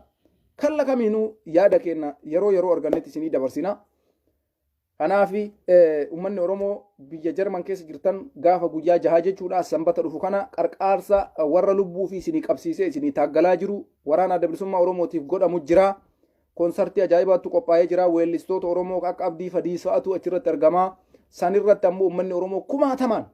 Kalla kamiinuu yaada kenna yeroo argannetti isinii dabarsina. Kanaaf uummanni Oromoo biyya Jarman keessa jirtan gaafa guyyaa jahaa jechuudha sanbata dhufu kana qarqaarsa warra lubbuu fi isinii qabsiisee isinii taaggalaa jiru waraana adda bilisummaa Oromootiif godhamu jira. Konsartii ajaa'ibaatu qophaa'ee jira. Weellistoota Oromoo akka Abdii Fadiis fa'atu achirratti argama. Sanirratti ammoo uummanni Oromoo kumaatamaan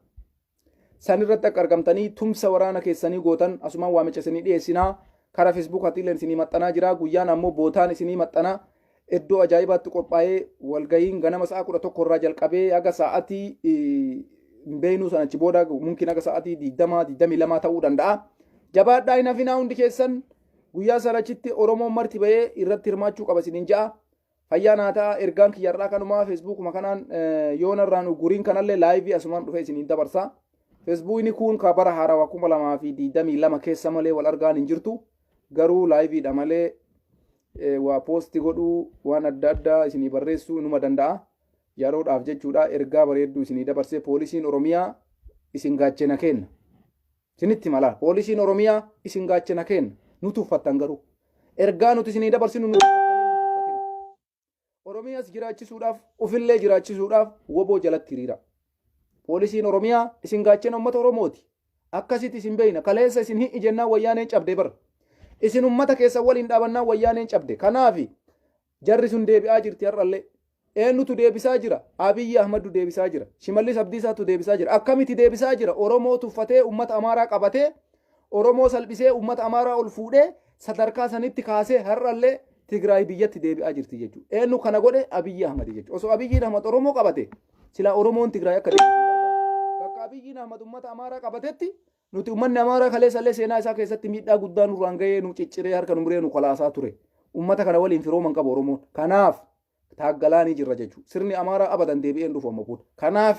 sanirratti akka argamtanii tumsa waraana keessanii gootan asumaan waamicha isinii dhiyeessinaa karaa Facebook atiileen isinii maxxanaa jira guyyaan ammoo bootaan isinii maxxanaa iddoo ajaa'ibaatti qophaa'ee walgahiin ganama sa'a 11 irraa jalqabee haga sa'aatii beenu sanachi booda mumkin haga sa'aatii 22 ta'uu danda'a jabaadhaa hin hafinaa hundi keessan guyyaa sanachitti Oromoon marti ba'ee irratti hirmaachuu qaba isiniin ja'a fayyaa naa ta'a ergaan kiyyarraa kanumaa Facebook kanaan yoonarraan guriin kanallee laayivii asumaan dhufee isiniin dabarsa. Facebook ni kun kabara haarawaa 2022 keessa malee wal argaan hin jirtu garuu laayiviidha malee waa poosti godhuu waan adda addaa isinii barreessuu inuma danda'a yeroodhaaf jechuudha ergaa bareedduu isinii dabarsee poolisiin Oromiyaa isin gaachena kenna isinitti mala poolisiin Oromiyaa isin gaachena kenna nu tuffattan garuu ergaa nuti isinii dabarsinu nu Oromiyaas jiraachisuudhaaf ofillee jiraachisuudhaaf woboo jalatti hiriira. Poolisiin Oromiyaa isin gaachena uummata Oromooti. Akkasitti isin beeyna kaleessa isin hin ijennaa wayyaaneen cabde bar. Isin uummata keessa waliin dhaabannaa wayyaaneen cabde. Kanaaf jarri sun deebi'aa jirti har'allee. Eenyutu deebisaa jira? Abiyyi Ahmadu deebisaa jira. Shimallis Abdiisaatu deebisaa jira. Akkamitti deebisaa jira? Oromoo tuffatee uummata Amaaraa qabatee Oromoo salphisee uummata Amaaraa ol fuudhee sadarkaa sanitti kaasee har'allee Tigraay biyyatti deebi'aa jirti jechuudha. Eenyu kana godhe Abiyyi Ahmad jechuudha. Osoo Abiyyi Ahmad Oromoo qabate sila Oromoon Tigraay akka Abiyyi Ahmad uummata Amaaraa qabatetti nuti uummanni Amaaraa kaleessallee seenaa isaa keessatti miidhaa guddaa nurraan gahee nu cicciree harka numree nu kolaasaa ture. Uummata kana waliin firooman qaba Oromoon. Kanaaf taaggalaanii jirra jechuudha. Sirni Amaaraa abadan deebi'een dhufu amma kun. Kanaaf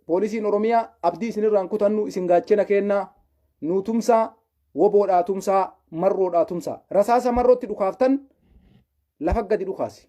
poolisiin Oromiyaa abdii isinirraan kutannu isin gaachena kennaa nu tumsaa woboodhaa tumsaa marroodhaa tumsaa rasaasa marrootti dhukaaftan lafa gadi dhukaasi.